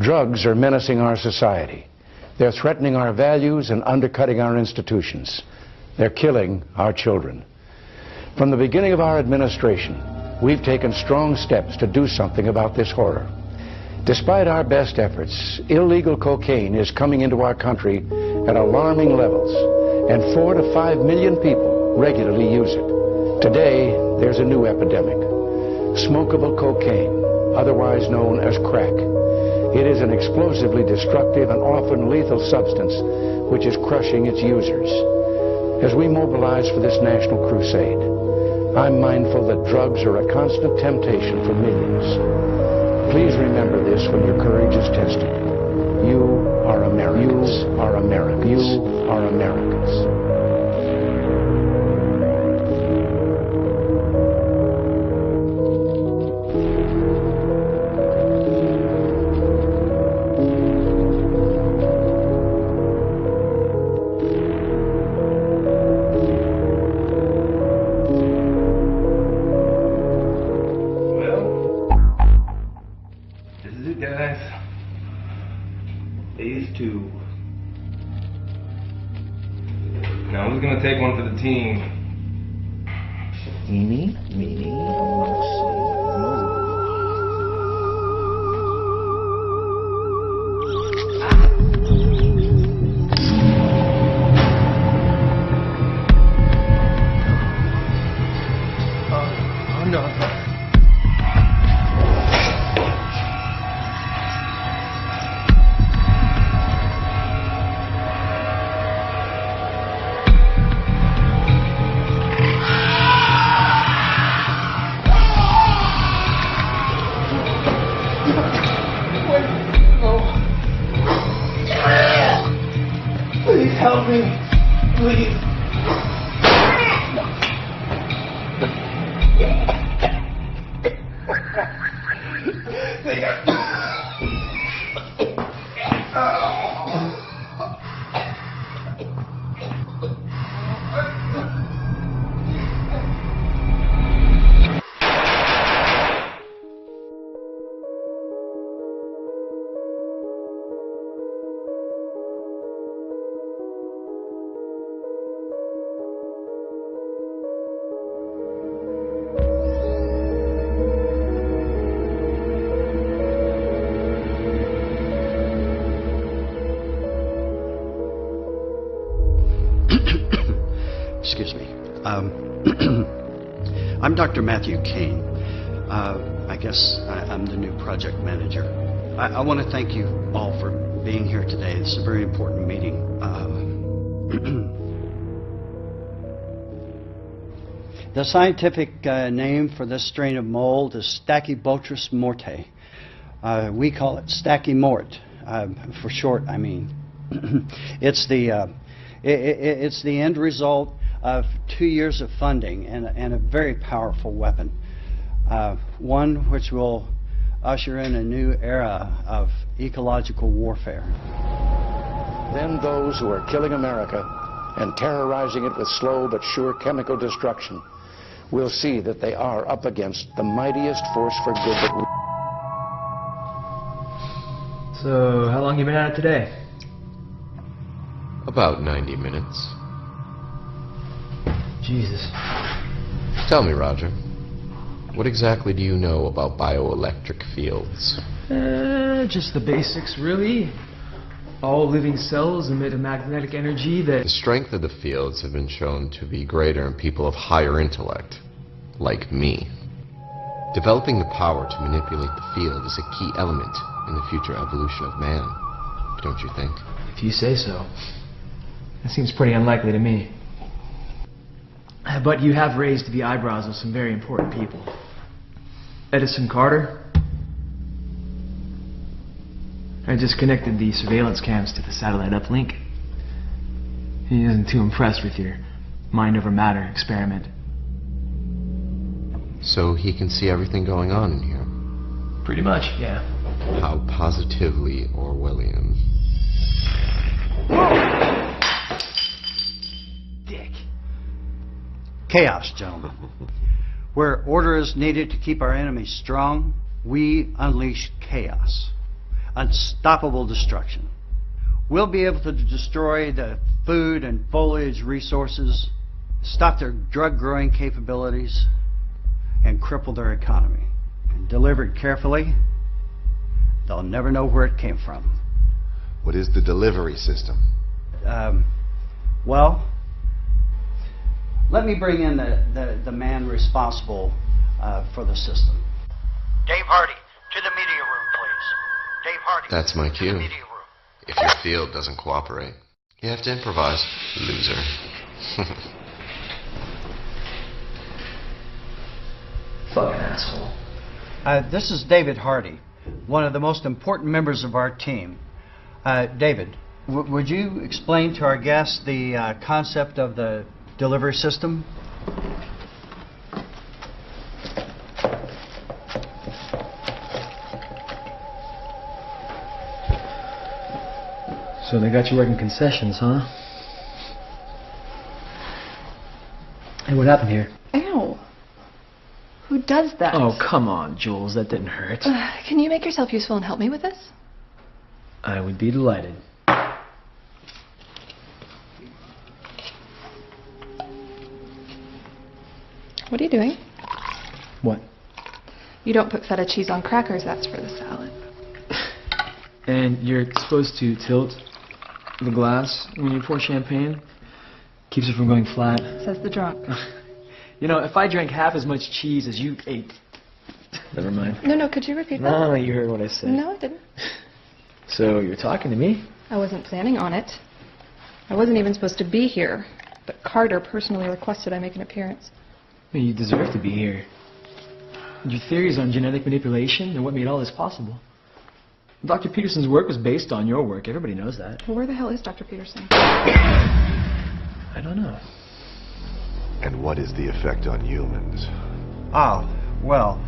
Drugs are menacing our society. They're threatening our values and undercutting our institutions. They're killing our children. From the beginning of our administration, we've taken strong steps to do something about this horror. Despite our best efforts, illegal cocaine is coming into our country at alarming levels, and 4 to 5 million people regularly use it. Today, there's a new epidemic: smokable cocaine, otherwise known as crack. It is an explosively destructive and often lethal substance which is crushing its users. As we mobilize for this national crusade, I'm mindful that drugs are a constant temptation for millions. Please remember this when your courage is tested. You are Americans. You are Americans. You are Americans. Phase 2. Now who's gonna take one for the team? Eeny, meeny, mosey, Oh no. Please help me. Please. Excuse me. I'm Dr. Matthew Kane. I guess I'm the new project manager. I want to thank you all for being here today. This is a very important meeting. The scientific name for this strain of mold is Stachybotrys morte. We call it Stachy-Mort, for short, I mean. It's the end result of 2 years of funding and a very powerful weapon. One which will usher in a new era of ecological warfare. Then those who are killing America and terrorizing it with slow but sure chemical destruction will see that they are up against the mightiest force for good that we... So, how long you been at it today? About 90 minutes. Jesus. Tell me, Roger, what exactly do you know about bioelectric fields? Just the basics, really. All living cells emit a magnetic energy that... The strength of the fields have been shown to be greater in people of higher intellect, like me. Developing the power to manipulate the field is a key element in the future evolution of man, don't you think? If you say so. That seems pretty unlikely to me. But you have raised the eyebrows of some very important people. Edison Carter. I just connected the surveillance cams to the satellite uplink. He isn't too impressed with your mind over matter experiment. So he can see everything going on in here? Pretty much, yeah. How positively Orwellian. Dick. Chaos, gentlemen. Where order is needed to keep our enemies strong, we unleash chaos. unstoppable destruction. We'll be able to destroy the food and foliage resources, stop their drug-growing capabilities, and cripple their economy. And delivered carefully, they'll never know where it came from. What is the delivery system? Well, let me bring in the man responsible for the system. Dave Hardy, to the media room, please. Dave Hardy. That's my to cue. the media room. If your field doesn't cooperate, you have to improvise, loser. Fucking asshole. This is David Hardy, one of the most important members of our team. David, would you explain to our guests the concept of the delivery system? So they got you working concessions, huh? Hey, what happened here? Ew. Who does that? Oh, come on, Jules. That didn't hurt. Can you make yourself useful and help me with this? I would be delighted. What are you doing? What? You don't put feta cheese on crackers, that's for the salad. And you're supposed to tilt the glass when you pour champagne. Keeps it from going flat. Says the drunk. You know, if I drank half as much cheese as you ate... Never mind. No, could you repeat that? No, you heard what I said. No, I didn't. So you're talking to me? I wasn't planning on it. I wasn't even supposed to be here, but Carter personally requested I make an appearance. I mean, you deserve to be here. Your theories on genetic manipulation are what made all this possible. Dr. Peterson's work was based on your work. Everybody knows that. Well, where the hell is Dr. Peterson? I don't know. And what is the effect on humans? Oh, well,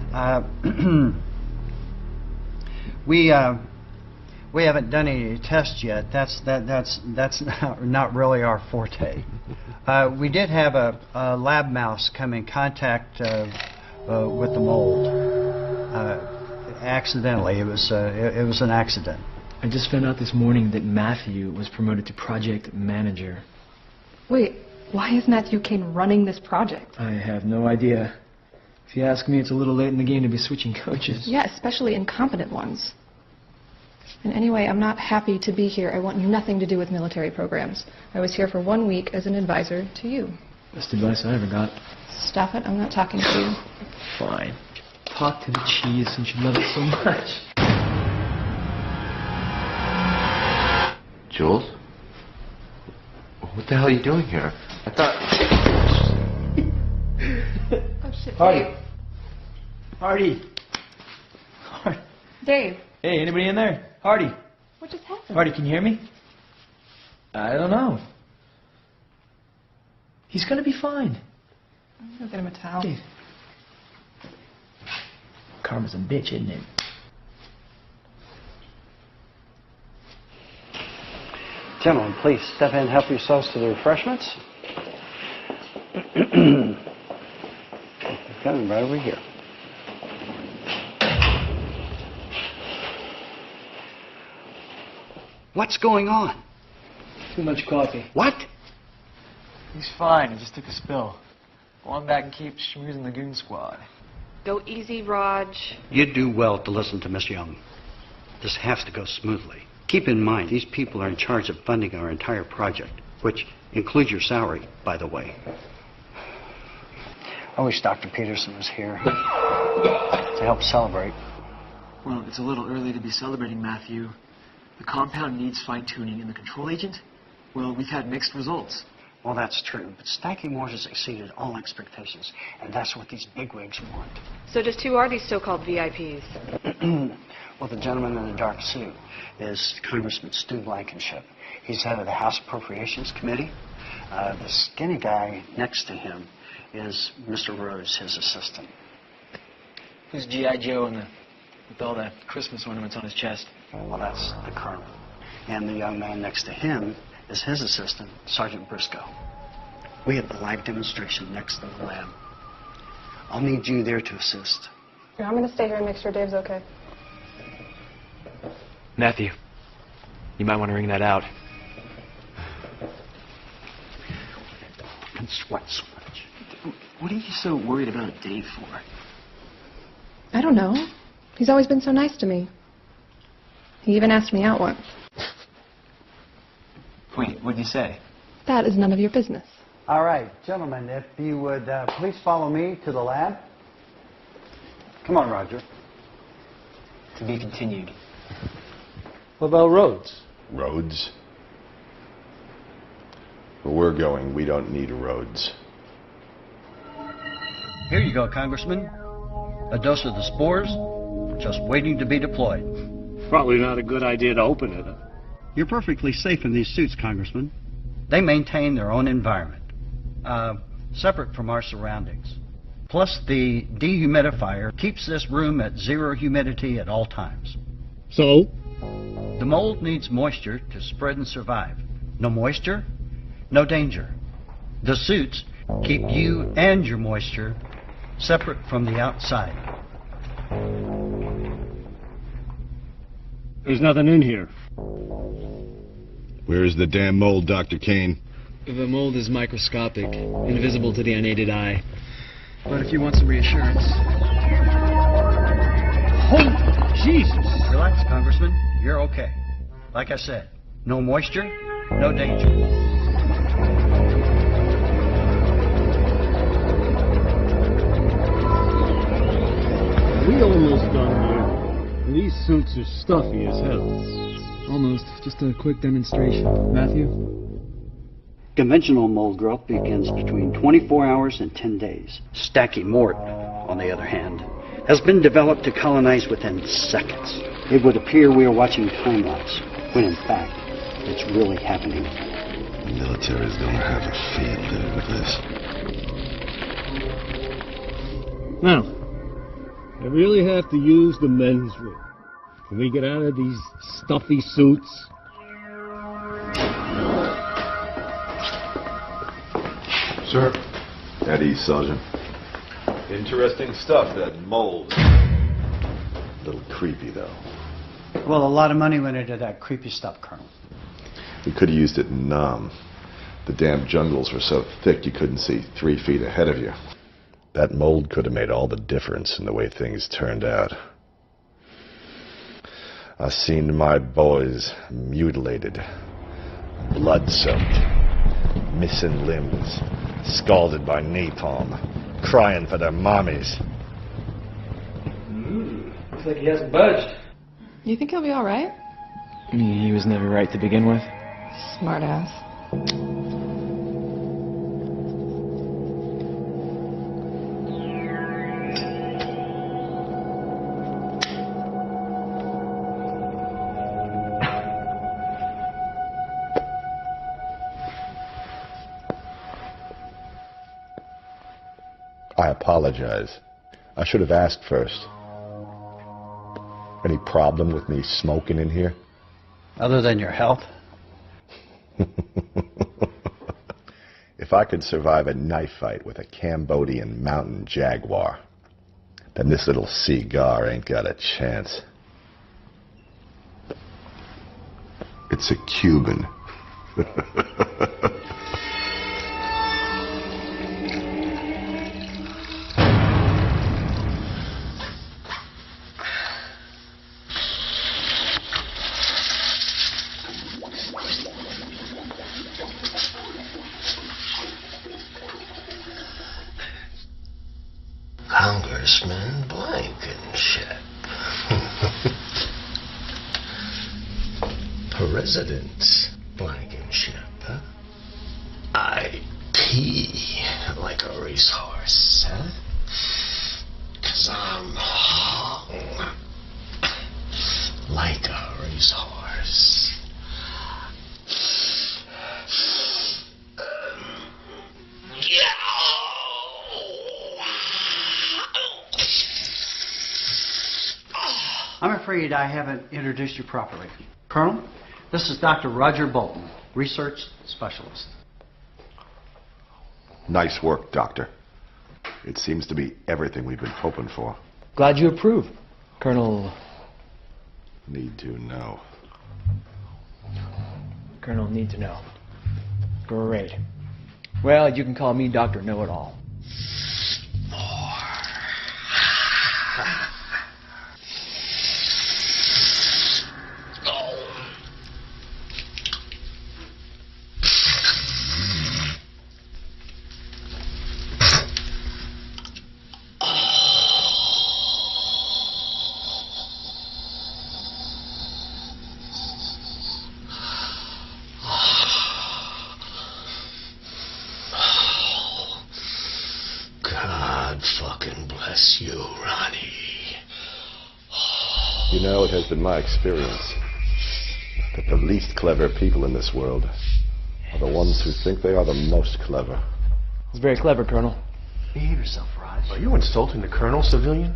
we haven't done any tests yet. That's not really our forte. We did have a lab mouse come in contact with the mold. Accidentally, it was an accident. I just found out this morning that Matthew was promoted to project manager. Wait, why is Matthew Kane running this project? I have no idea. If you ask me, it's a little late in the game to be switching coaches. Yeah, especially incompetent ones. And anyway, I'm not happy to be here. I want nothing to do with military programs. I was here for 1 week as an advisor to you. Best advice I ever got. Stop it, I'm not talking to you. Fine. Talk to the cheese since you love it so much. Jules? What the hell are you doing here? I thought... Oh, shit. Hardy. Hardy. Dave. Hey, anybody in there? Hardy. What just happened? Hardy, can you hear me? I don't know. He's gonna be fine. I'm gonna get him a towel. Dave. Karma's a bitch, isn't it? Gentlemen, please step in and help yourselves to the refreshments. Coming right over here. What's going on? Too much coffee. What? He's fine. He just took a spill. Go on back and keep schmoozing the goon squad. Go easy, Raj. You'd do well to listen to Miss Young. This has to go smoothly. Keep in mind, these people are in charge of funding our entire project, which includes your salary, by the way. I wish Dr. Peterson was here to help celebrate. Well, it's a little early to be celebrating, Matthew. The compound needs fine-tuning, and the control agent, well, we've had mixed results. Well, that's true, but Stacky Moore has exceeded all expectations, and that's what these bigwigs want. So just who are these so-called VIPs? Well, the gentleman in the dark suit is Congressman Stu Blankenship. He's head of the House Appropriations Committee. The skinny guy next to him is Mr. Rose, his assistant. Who's G.I. Joe with all the Christmas ornaments on his chest? Well, that's the colonel. And the young man next to him is his assistant, Sergeant Briscoe. We have the live demonstration next to the lab. I'll need you there to assist. I'm going to stay here and make sure Dave's okay. Matthew, you might want to ring that out. And sweat so much. What are you so worried about Dave for? I don't know. He's always been so nice to me. He even asked me out once. Wait, what'd you say? That is none of your business. All right, gentlemen, if you would please follow me to the lab. Come on, Roger. To be continued. What about roads? Roads? Where we're going, we don't need roads. Here you go, Congressman. A dose of the spores, just waiting to be deployed. Probably not a good idea to open it. You're perfectly safe in these suits, Congressman. They maintain their own environment, separate from our surroundings. Plus, the dehumidifier keeps this room at 0 humidity at all times. So? The mold needs moisture to spread and survive. No moisture, no danger. The suits keep you and your moisture separate from the outside. There's nothing in here. Where's the damn mold, Dr. Kane? The mold is microscopic, invisible to the unaided eye. But if you want some reassurance... Holy Jesus! Relax, Congressman. You're okay. Like I said, no moisture, no danger. We almost done here. And these suits are stuffy as hell. Almost. Just a quick demonstration. Matthew? Conventional mold growth begins between 24 hours and 10 days. Stachymorid, on the other hand, has been developed to colonize within seconds. It would appear we are watching time lapse, when in fact, it's really happening. The military's gonna have a field day with this. Now, I really have to use the men's room. Can we get out of these stuffy suits? Sir. At ease, Sergeant. Interesting stuff, that mold. A little creepy, though. Well, a lot of money went into that creepy stuff, Colonel. We could have used it in Nam. The damn jungles were so thick you couldn't see 3 feet ahead of you. That mold could have made all the difference in the way things turned out. I seen my boys mutilated, blood-soaked, missing limbs, scalded by napalm, crying for their mommies. Looks like he hasn't budged. You think he'll be all right? He was never right to begin with. Smart ass. I apologize. I should have asked first. Any problem with me smoking in here? Other than your health? If I could survive a knife fight with a Cambodian mountain jaguar, then this little cigar ain't got a chance. It's a Cuban. Congressman Blankenship. President Blankenship. I pee like a racehorse, huh? 'Cause I'm hung like a racehorse. I'm afraid I haven't introduced you properly. Colonel, this is Dr. Roger Bolton, research specialist. Nice work, Doctor. It seems to be everything we've been hoping for. Glad you approve, Colonel Need to know. Colonel, need to know. Great. Well, you can call me Dr. Know-It-All. God fucking bless you, Ronnie. You know, it has been my experience that the least clever people in this world are the ones who think they are the most clever. It's very clever, Colonel. Behave yourself, Raj. Are you insulting the colonel, civilian?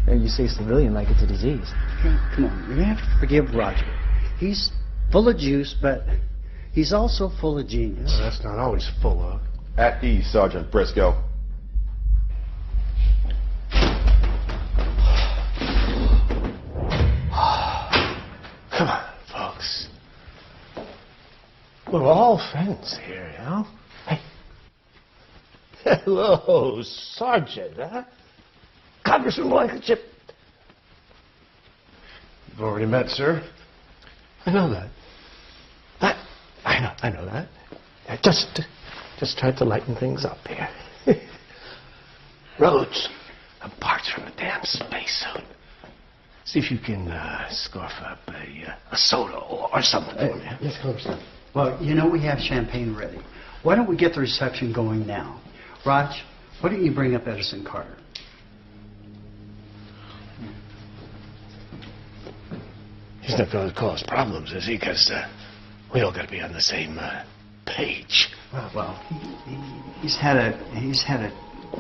Hey, you say civilian like it's a disease. Come on, you have to forgive Roger. He's full of juice, but he's also full of genius. Well, that's not always full of. At ease, Sergeant Briscoe. Come on, folks. We're all friends here, you know? Hey. Hello, Sergeant, huh? Congressman Blankenship. You've already met, sir. I know that. I know that. Just tried to lighten things up here. Rhodes, and parts from a damn spacesuit. See if you can scarf up a soda or something for me. Yes, Congressman. Well, you know we have champagne ready. Why don't we get the reception going now? Raj, why don't you bring up Edison Carter? He's not going to cause problems, is he? Because we all got to be on the same page. Well, he's had a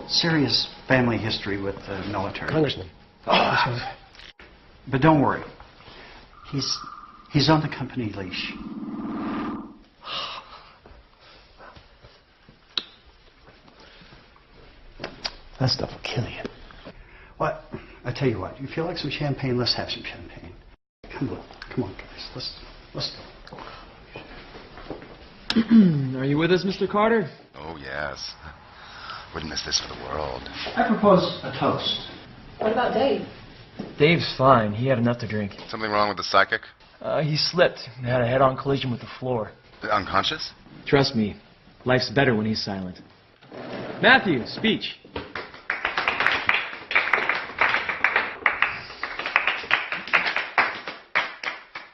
serious family history with the military. Congressman. Oh, but don't worry. He's on the company leash. that stuff will kill you. What? I tell you what. You feel like some champagne? Let's have some champagne. Come on, guys. Let's go. Are you with us, Mr. Carter? Oh, yes. Wouldn't miss this for the world. I propose a toast. What about Dave? Dave's fine. He had enough to drink. Something wrong with the psychic? He slipped and had a head-on collision with the floor. Unconscious? Trust me, life's better when he's silent. Matthew, speech.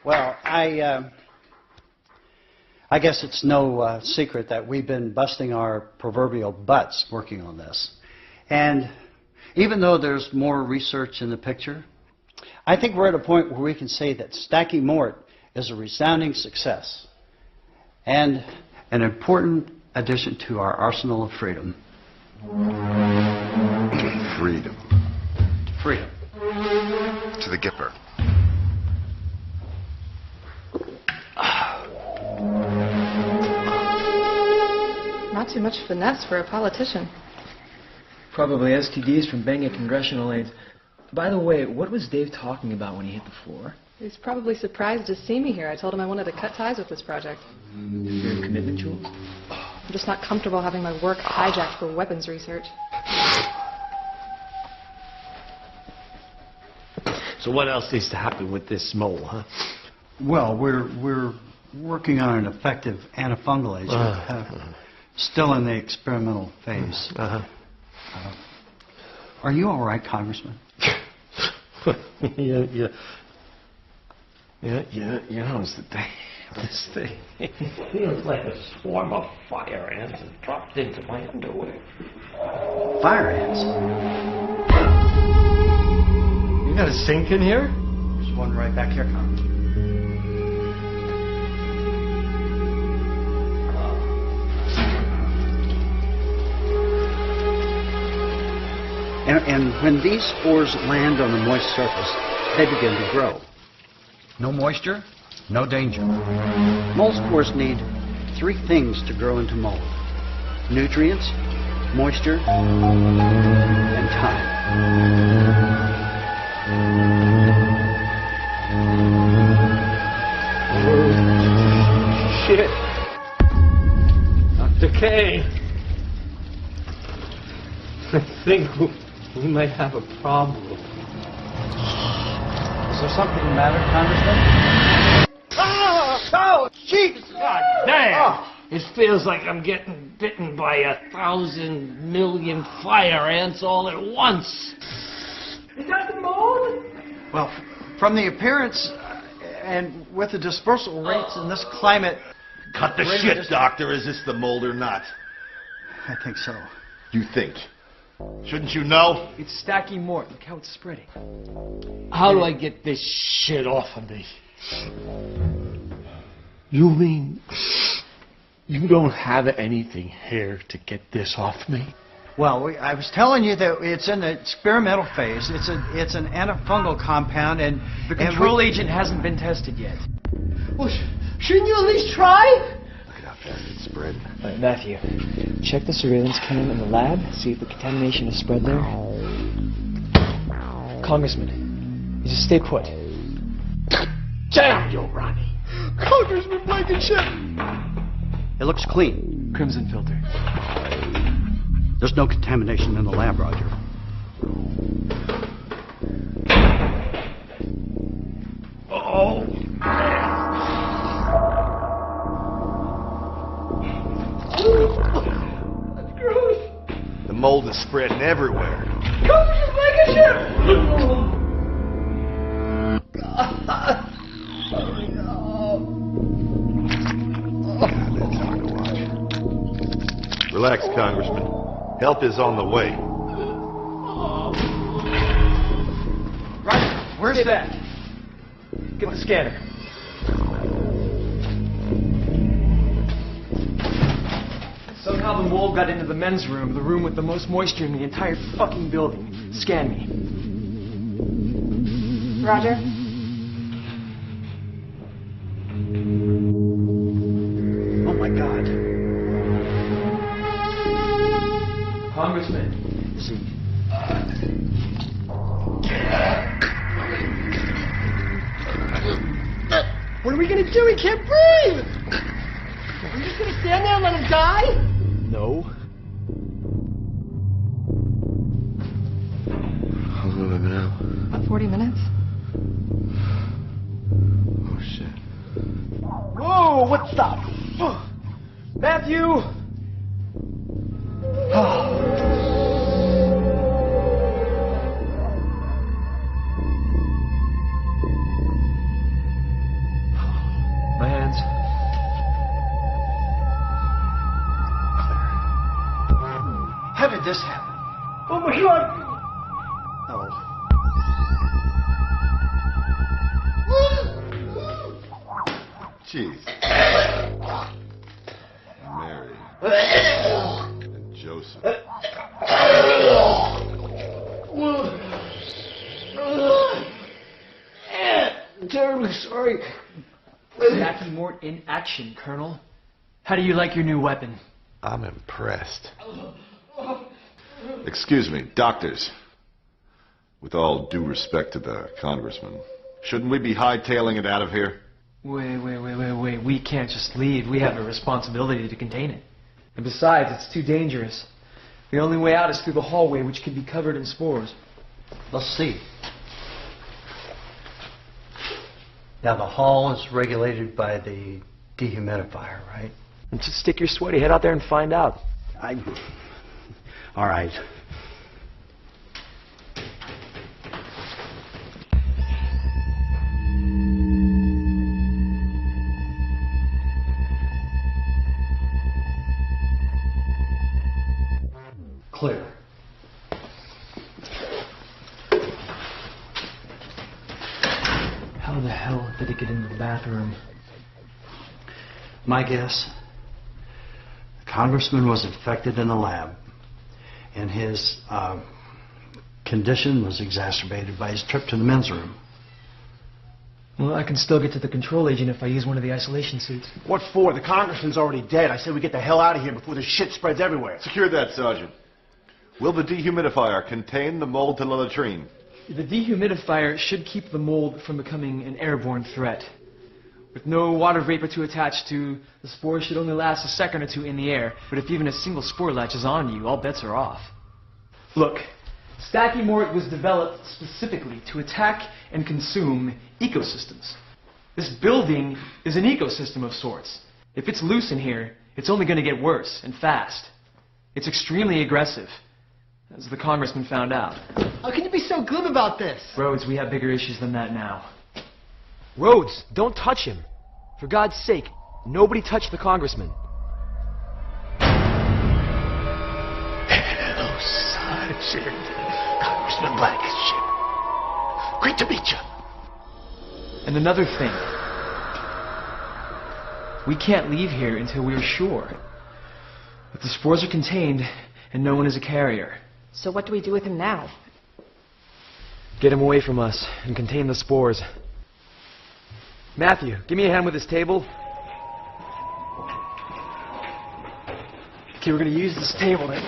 Well, I guess it's no secret that we've been busting our proverbial butts working on this. And even though there's more research in the picture, I think we're at a point where we can say that Stacky Mort is a resounding success and an important addition to our arsenal of freedom. Freedom. Freedom. To the Gipper. Not too much finesse for a politician. Probably STDs from banging congressional aides. By the way, what was Dave talking about when he hit the floor? He's probably surprised to see me here. I told him I wanted to cut ties with this project. Your commitment to him? I'm just not comfortable having my work hijacked for weapons research. So what else needs to happen with this mole, huh? Well, we're working on an effective antifungal agent. Still in the experimental phase. Are you all right, Congressman? Yeah, it's the thing. This thing. It feels like a swarm of fire ants has dropped into my underwear. Fire ants? You got a sink in here? There's one right back here, Congressman. And when these spores land on the moist surface, they begin to grow. No moisture, no danger. Mold spores need 3 things to grow into mold: nutrients, moisture, and time. Shit. Dr. K. I think we might have a problem. Is there something the matter, Congressman? Oh, Jesus! God damn! It feels like I'm getting bitten by 1,000 million fire ants all at once. Is that the mold? Well, from the appearance and with the dispersal rates in this climate... Cut the shit, Doctor. Is this the mold or not? I think so. You think? Shouldn't you know? It's Stacky Mort. Look how it's spreading. How do I get this shit off of me? You mean you don't have anything here to get this off me? Well, I was telling you that it's in the experimental phase. It's an antifungal compound, and The control agent hasn't been tested yet. Well, shouldn't you at least try? Look at how fast it's spread. Matthew, check the surveillance cam in the lab, see if the contamination is spread there. Congressman, just stay put. Damn you, Ronnie. Congressman Blankenship! it looks clean. Crimson filter. There's no contamination in the lab, Roger. Oh, that's gross. The mold is spreading everywhere. Congressman Blankenship! God, that's hard to watch. Relax, Congressman. Help is on the way. Roger, where's that? Get the scanner. Somehow the mold got into the men's room, the room with the most moisture in the entire fucking building. Scan me. Roger. Oh my God. Congressman. Is he? What are we gonna do? He can't breathe! Are we just gonna stand there and let him die? No. How long have I been out? About 40 minutes. Oh, shit. Whoa, what the fuck? Matthew! My hands. How did this happen? Oh my God! Oh. Jeez. Mary. And Joseph. Terribly sorry. Stacky Mort in action, Colonel. How do you like your new weapon? I'm impressed. Excuse me, doctors. With all due respect to the congressman, shouldn't we be hightailing it out of here? Wait. We can't just leave. We have a responsibility to contain it. And besides, it's too dangerous. The only way out is through the hallway, which could be covered in spores. Let's see. Now, the hall is regulated by the dehumidifier, right? And just stick your sweaty head out there and find out. All right. Clear. How the hell did it get into the bathroom? My guess, the congressman was infected in the lab, and his condition was exacerbated by his trip to the men's room. Well, I can still get to the control agent if I use one of the isolation suits. What for? The congressman's already dead. I said we get the hell out of here before the shit spreads everywhere. Secure that, Sergeant. Will the dehumidifier contain the mold to the latrine? The dehumidifier should keep the mold from becoming an airborne threat. With no water vapor to attach to, the spores should only last a second or two in the air, but if even a single spore latches on you, all bets are off. Look, Stachy-Mort was developed specifically to attack and consume ecosystems. This building is an ecosystem of sorts. If it's loose in here, it's only going to get worse, and fast. It's extremely aggressive, as the congressman found out. How can you be so glib about this? Rhodes, we have bigger issues than that now. Rhodes, don't touch him. For God's sake, nobody touch the congressman. Hello, Sergeant. Congressman Blankenship. Great to meet you. And another thing. We can't leave here until we're sure that the spores are contained and no one is a carrier. So what do we do with him now? Get him away from us and contain the spores. Matthew, give me a hand with this table. Okay, we're going to use this table then.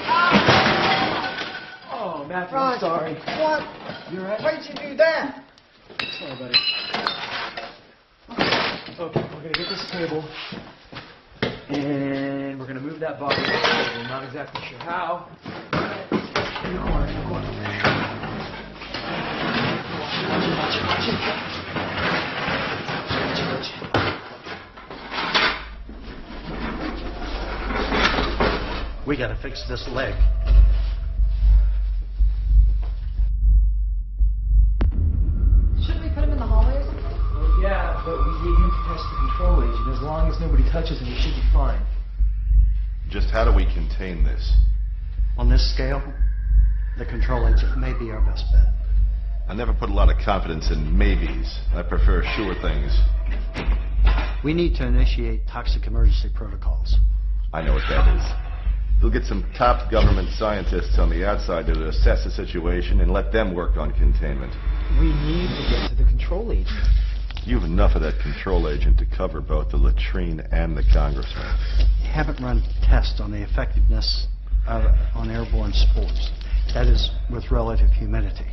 Oh, Matthew, I'm sorry. What? You all right? Why'd you do that? Sorry, buddy. Okay, we're going to get this table, and we're going to move that box. We're not exactly sure how. We gotta fix this leg. Shouldn't we put him in the hallway or something? Well, yeah, but we need him to test the control agent. As long as nobody touches him, we should be fine. Just how do we contain this? On this scale, the control agent may be our best bet. I never put a lot of confidence in maybes. I prefer sure things. We need to initiate toxic emergency protocols. I know what that is. We'll get some top government scientists on the outside to assess the situation and let them work on containment. We need to get to the control agent. You've enough of that control agent to cover both the latrine and the congressman. We haven't run tests on the effectiveness on airborne spores. That is with relative humidity.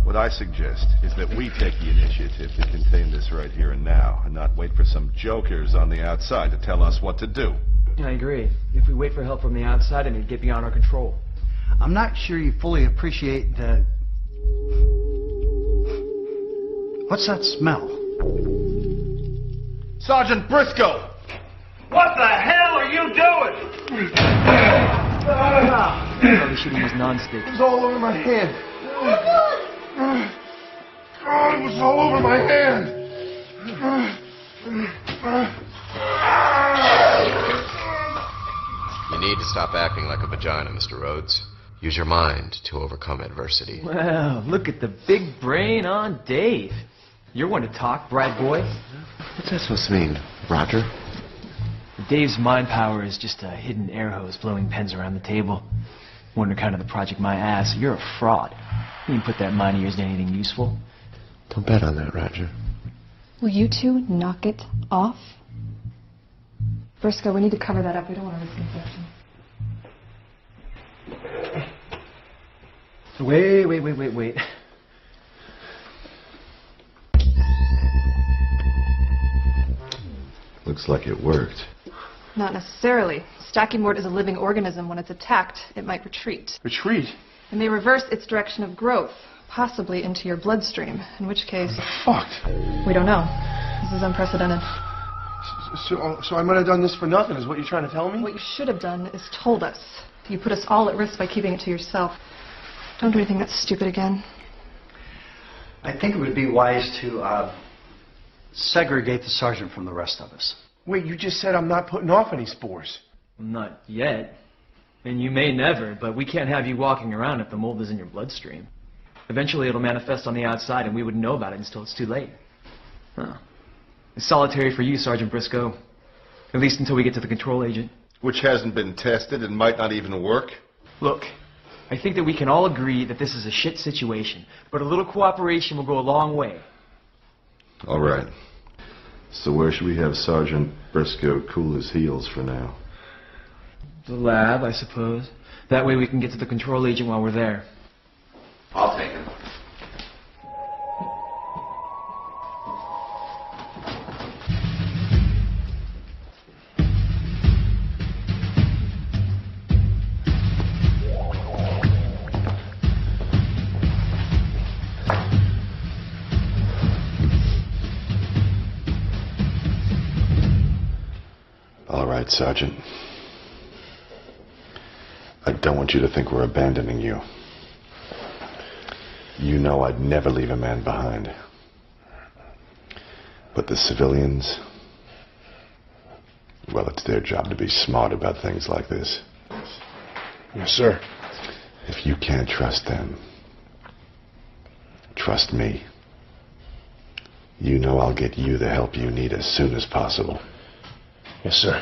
What I suggest is that we take the initiative to contain this right here and now, and not wait for some jokers on the outside to tell us what to do. I agree. If we wait for help from the outside, it would get beyond our control. I'm not sure you fully appreciate the... What's that smell? Sergeant Briscoe! What the hell are you doing? The shooting was non-stick. It was all over my hand. Oh, it was all over my hand! You need to stop acting like a vagina, Mr. Rhodes. Use your mind to overcome adversity. Wow, look at the big brain on Dave. You're one to talk, bright boy. What's that supposed to mean, Roger? Dave's mind power is just a hidden air hose blowing pens around the table. Wonder kind of the project my ass. You're a fraud. You didn't put that mind of yours into anything useful. Don't bet on that, Roger. Will you two knock it off? Briscoe, we need to cover that up. We don't want to risk infection. Wait. Looks like it worked. Not necessarily. Stachy-Mort is a living organism. When it's attacked, it might retreat. Retreat? It may reverse its direction of growth, possibly into your bloodstream, in which case... Fucked. We don't know. This is unprecedented. So I might have done this for nothing, is what you're trying to tell me? What you should have done is told us. You put us all at risk by keeping it to yourself. Don't do anything that's stupid again. I think it would be wise to segregate the sergeant from the rest of us. Wait, you just said I'm not putting off any spores. Not yet. And you may never, but we can't have you walking around if the mold is in your bloodstream. Eventually it'll manifest on the outside and we wouldn't know about it until it's too late. Huh. It's solitary for you, Sergeant Briscoe. At least until we get to the control agent. Which hasn't been tested and might not even work. Look, I think that we can all agree that this is a shit situation, but a little cooperation will go a long way. All right. So where should we have Sergeant Briscoe cool his heels for now? The lab, I suppose. That way we can get to the control agent while we're there. I'll take him. All right, Sergeant. I don't want you to think we're abandoning you. You know I'd never leave a man behind. But the civilians, well, it's their job to be smart about things like this. Yes, sir. If you can't trust them, trust me. You know I'll get you the help you need as soon as possible. Yes, sir.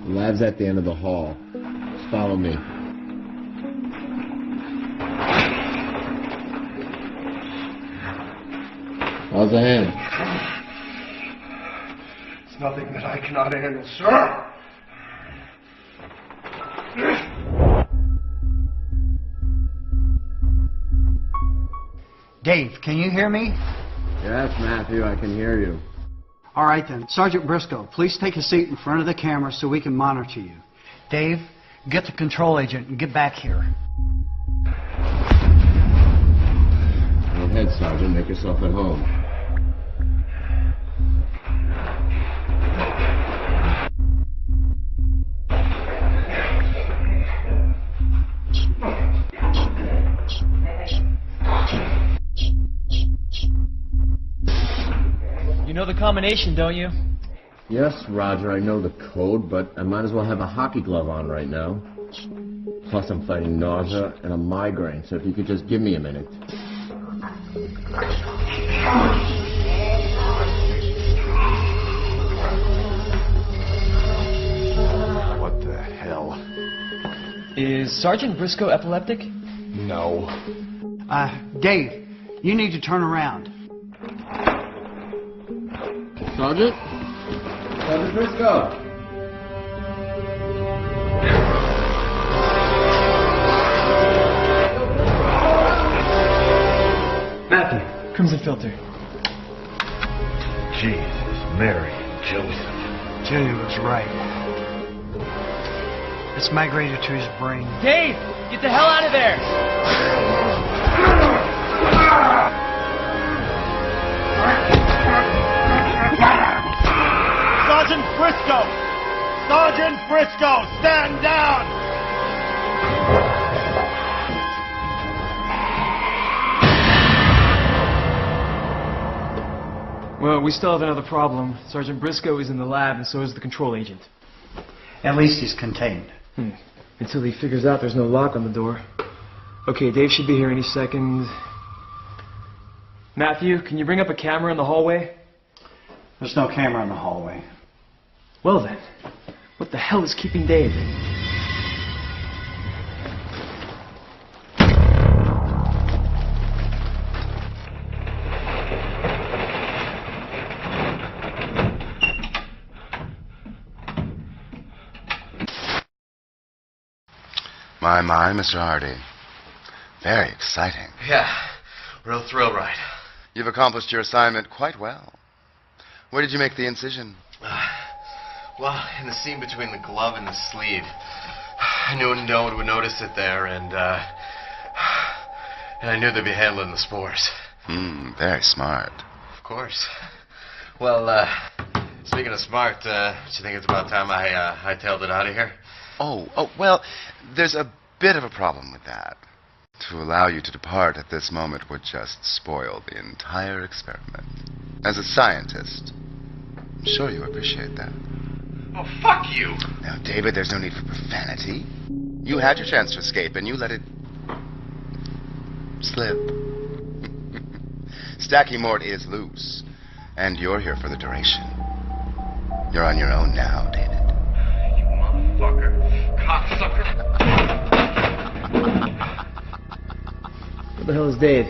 The lab's at the end of the hall. Follow me. How's the hand? It's nothing that I cannot handle, sir. Dave, can you hear me? Yes, Matthew, I can hear you. All right then. Sergeant Briscoe, please take a seat in front of the camera so we can monitor you. Dave, get the control agent and get back here. Go ahead, Sergeant. Make yourself at home. You know the combination, don't you? Yes, Roger, I know the code, but I might as well have a hockey glove on right now. Plus, I'm fighting nausea and a migraine, so if you could just give me a minute. What the hell? Is Sergeant Briscoe epileptic? No. Dave, you need to turn around. Sergeant? Sergeant Briscoe! Matthew, Crimson Filter. Jesus, Mary, and Joseph. Junior was right. It's migrated to his brain. Dave, get the hell out of there! Sergeant Briscoe! Sergeant Briscoe, stand down! Well, we still have another problem. Sergeant Briscoe is in the lab, and so is the control agent. At least he's contained. Until he figures out there's no lock on the door. Okay, Dave should be here any second. Matthew, can you bring up a camera in the hallway? There's no camera in the hallway. Well then, what the hell is keeping Dave? My, Mr. Hardy. Very exciting. Yeah, real thrill ride. You've accomplished your assignment quite well. Where did you make the incision? Well, in the seam between the glove and the sleeve. I knew no one would notice it there, and I knew they'd be handling the spores. Very smart. Of course. Well, speaking of smart, do you think it's about time I hightailed it out of here? Oh, well, there's a bit of a problem with that. To allow you to depart at this moment would just spoil the entire experiment. As a scientist, I'm sure you appreciate that. Oh, fuck you! Now, David, there's no need for profanity. You had your chance to escape, and you let it slip. Stacky Mort is loose, and you're here for the duration. You're on your own now, David. You motherfucker. Cocksucker. Where the hell is Dave?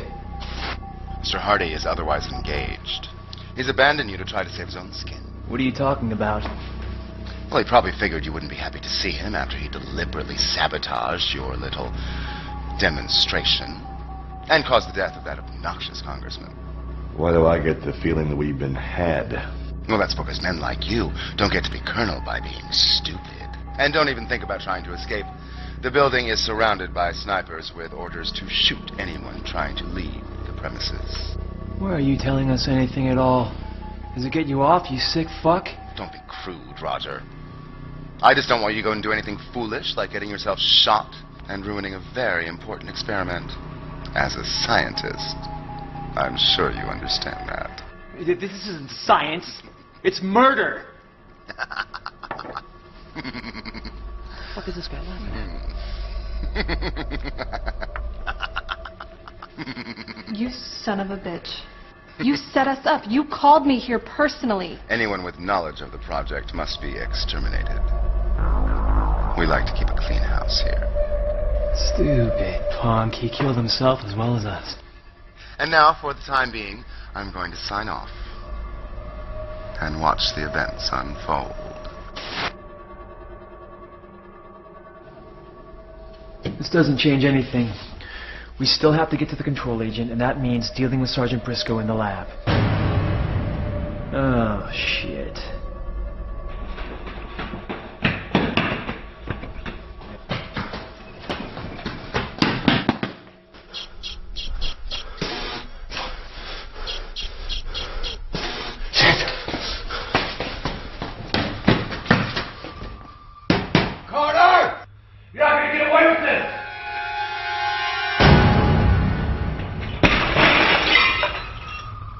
Mr. Hardy is otherwise engaged. He's abandoned you to try to save his own skin. What are you talking about? Well, he probably figured you wouldn't be happy to see him after he deliberately sabotaged your little demonstration and caused the death of that obnoxious congressman. Why do I get the feeling that we've been had? Well, that's because men like you don't get to be colonel by being stupid. And don't even think about trying to escape. The building is surrounded by snipers with orders to shoot anyone trying to leave the premises. Why are you telling us anything at all? Does it get you off, you sick fuck? Don't be crude, Roger. I just don't want you to go and do anything foolish, like getting yourself shot and ruining a very important experiment. As a scientist, I'm sure you understand that. This isn't science. It's murder. What is this guy laughing at? You son of a bitch. You set us up. You called me here personally. Anyone with knowledge of the project must be exterminated. We like to keep a clean house here. Stupid punk. He killed himself as well as us. And now, for the time being, I'm going to sign off and watch the events unfold. This doesn't change anything. We still have to get to the control agent, and that means dealing with Sergeant Briscoe in the lab. Oh, shit.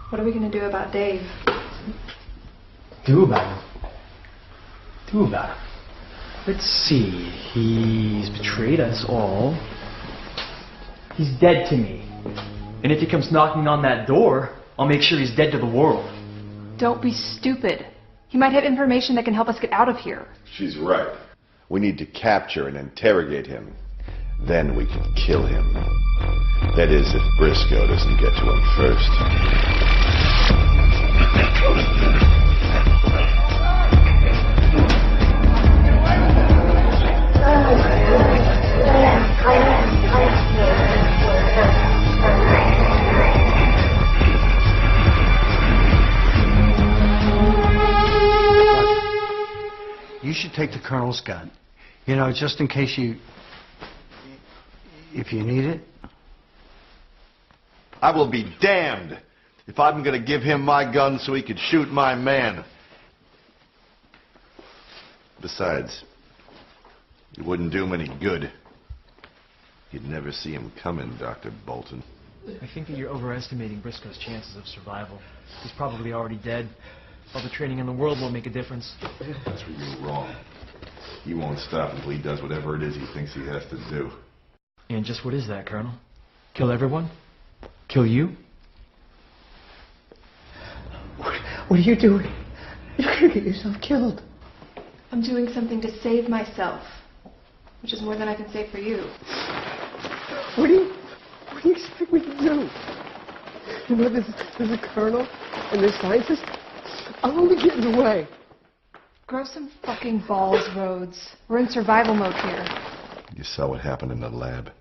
What are we going to do about Dave? Do about him? Let's see. He's betrayed us all. He's dead to me. And if he comes knocking on that door, I'll make sure he's dead to the world. Don't be stupid. He might have information that can help us get out of here. She's right. We need to capture and interrogate him. Then we can kill him. That is, if Briscoe doesn't get to him first. You should take the Colonel's gun. You know, just in case if you need it. I will be damned if I'm going to give him my gun so he could shoot my man. Besides, it wouldn't do him any good. You'd never see him coming, Dr. Bolton. I think that you're overestimating Briscoe's chances of survival. He's probably already dead. All the training in the world won't make a difference. That's where you're wrong. He won't stop until he does whatever it is he thinks he has to do. And just what is that, Colonel? Kill everyone? Kill you? What are you doing? You're going to get yourself killed. I'm doing something to save myself, which is more than I can say for you. What do you expect me to do? You know, there's a colonel and there's scientists. I'll only get in the way. Grow some fucking balls, Rhodes. We're in survival mode here. You saw what happened in the lab.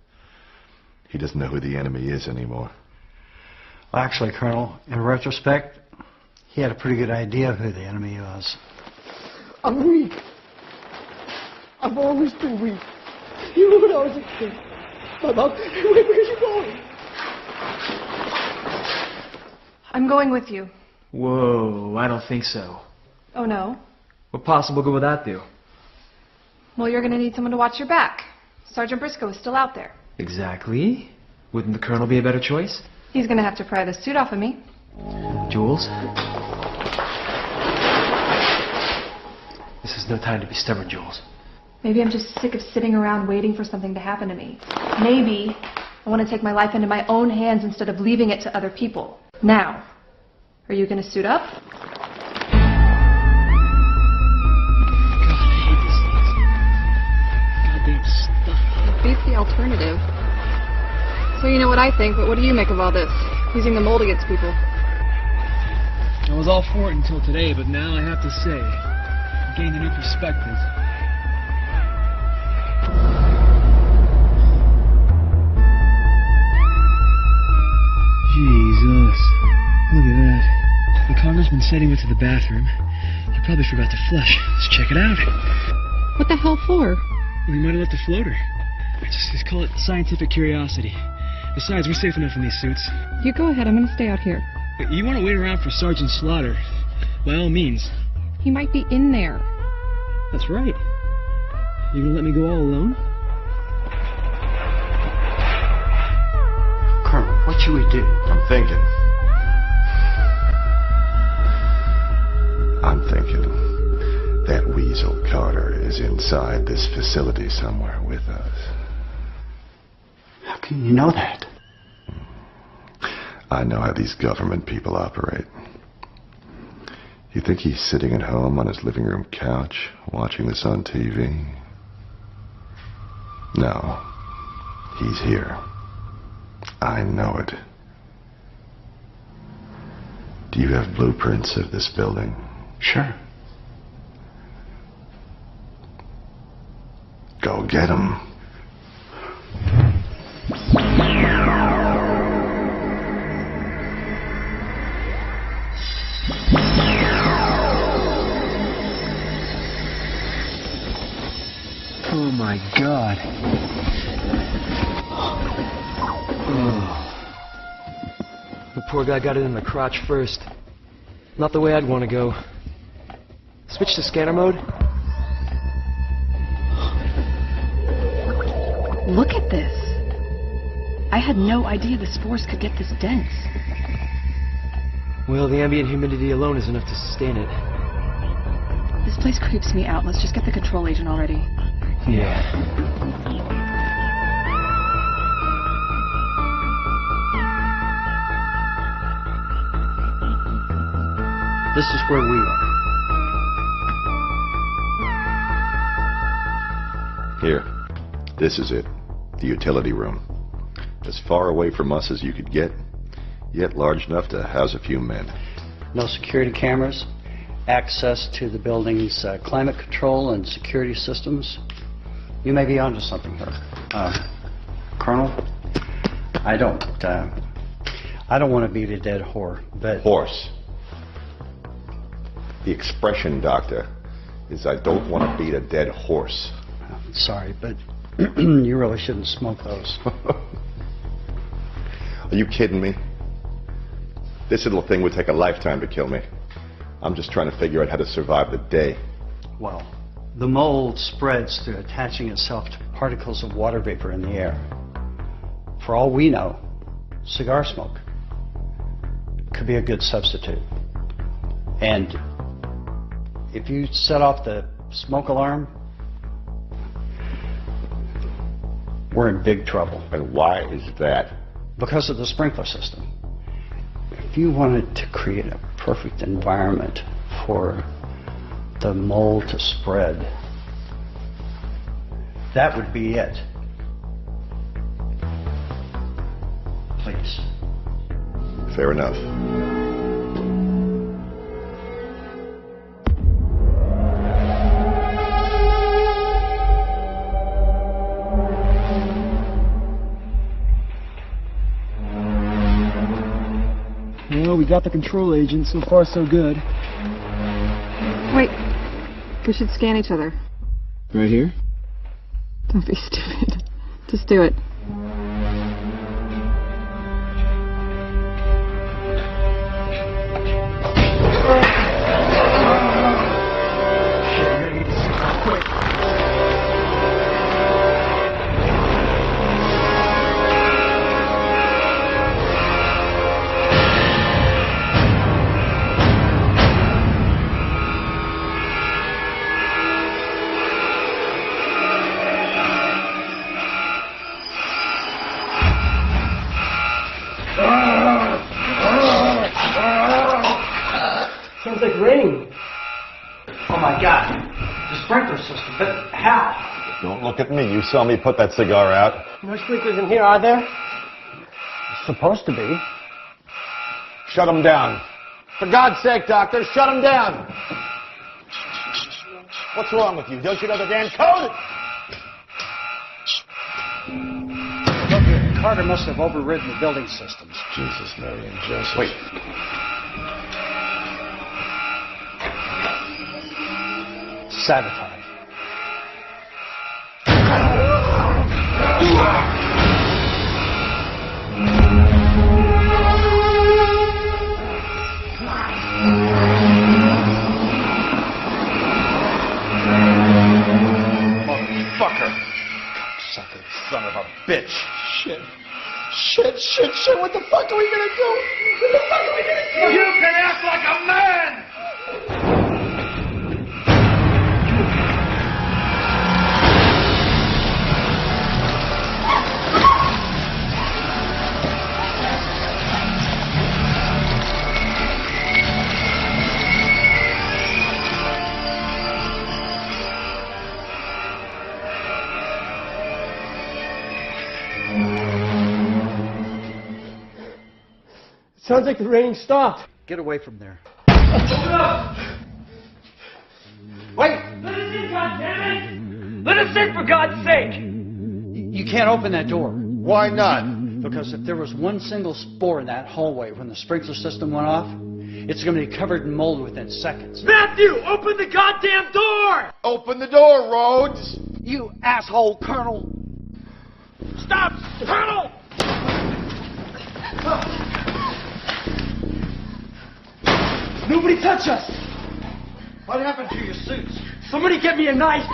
He doesn't know who the enemy is anymore. Well, actually, Colonel, in retrospect, he had a pretty good idea of who the enemy was. I'm weak. I've always been weak. You know when I was a kid. My mom, where are you going? I'm going with you. Whoa, I don't think so. Oh, no? What possible good would that do? Well, you're going to need someone to watch your back. Sergeant Briscoe is still out there. Exactly. Wouldn't the Colonel be a better choice? He's going to have to pry the suit off of me. Jules? This is no time to be stubborn, Jules. Maybe I'm just sick of sitting around waiting for something to happen to me. Maybe I want to take my life into my own hands instead of leaving it to other people. Now, are you going to suit up? Beats the alternative. So you know what I think, but what do you make of all this? Using the mold against people. I was all for it until today, but now I have to say, I gained a new perspective. Jesus. Look at that. The congressman said he went to the bathroom. He probably forgot to flush. Let's check it out. What the hell for? Well, he might have left a floater. Just call it scientific curiosity. Besides, we're safe enough in these suits. You go ahead. I'm going to stay out here. But you want to wait around for Sergeant Slaughter? By all means. He might be in there. That's right. You gonna let me go all alone? Colonel, what should we do? I'm thinking. That weasel Carter is inside this facility somewhere with us. How can you know that? I know how these government people operate. You think he's sitting at home on his living room couch, watching this on TV? No. He's here. I know it. Do you have blueprints of this building? Sure. Go get them. Oh my God. The poor guy got it in the crotch first. Not the way I'd want to go. Switch to scanner mode. Look at this. I had no idea the spores could get this dense. Well, the ambient humidity alone is enough to sustain it. This place creeps me out. Let's just get the control agent already. Yeah. This is where we are. Here. This is it. The utility room. As far away from us as you could get, yet large enough to house a few men. No security cameras, access to the building's climate control and security systems. You may be onto something here. Colonel, I don't want to beat a dead horse, but... Horse. The expression, Doctor, is I don't want to beat a dead horse. Sorry, but you really shouldn't smoke those. Are you kidding me? This little thing would take a lifetime to kill me. I'm just trying to figure out how to survive the day. Well, the mold spreads through attaching itself to particles of water vapor in the air. For all we know, cigar smoke could be a good substitute. And if you set off the smoke alarm, we're in big trouble. And why is that? Because of the sprinkler system. If you wanted to create a perfect environment for the mold to spread, that would be it. Please. Fair enough. Well, we got the control agent. So far, so good. Wait. We should scan each other. Right here? Don't be stupid. Just do it. Sounds like rain. Oh my God. The sprinkler system, but how? Don't look at me. You saw me put that cigar out. No sprinklers in here, are there? Supposed to be. Shut them down. For God's sake, Doctor, shut them down. What's wrong with you? Don't you know the damn code? Carter must have overridden the building systems. Jesus, Mary, and Joseph. Wait. Sabotage. Motherfucker! Sucker, son of a bitch! Shit! What the fuck are we gonna do? What the fuck are we gonna do? You can act like a man! Sounds like the rain stopped. Get away from there. Wait! Let us in, goddammit! Let us in, for God's sake! You can't open that door. Why not? Because if there was one single spore in that hallway when the sprinkler system went off, it's going to be covered in mold within seconds. Matthew, open the goddamn door! Open the door, Rhodes! You asshole, Colonel! Stop! Colonel! Nobody touch us! What happened to your suits? Somebody get me a knife!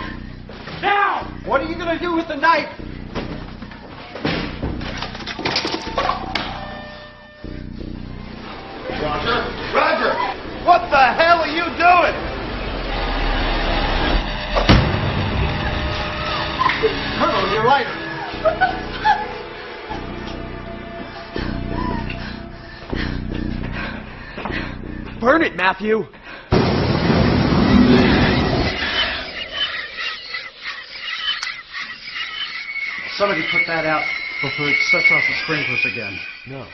Now! What are you going to do with the knife? Roger! What the hell are you doing? Colonel, your lighter! Burn it, Matthew! Somebody put that out before it sets off the sprinklers again. No.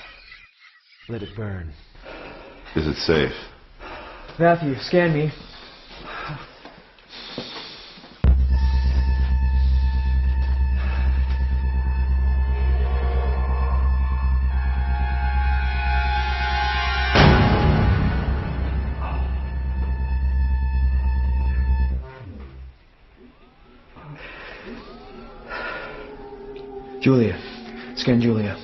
Let it burn. Is it safe? Matthew, scan me. Julia. Scan Julia.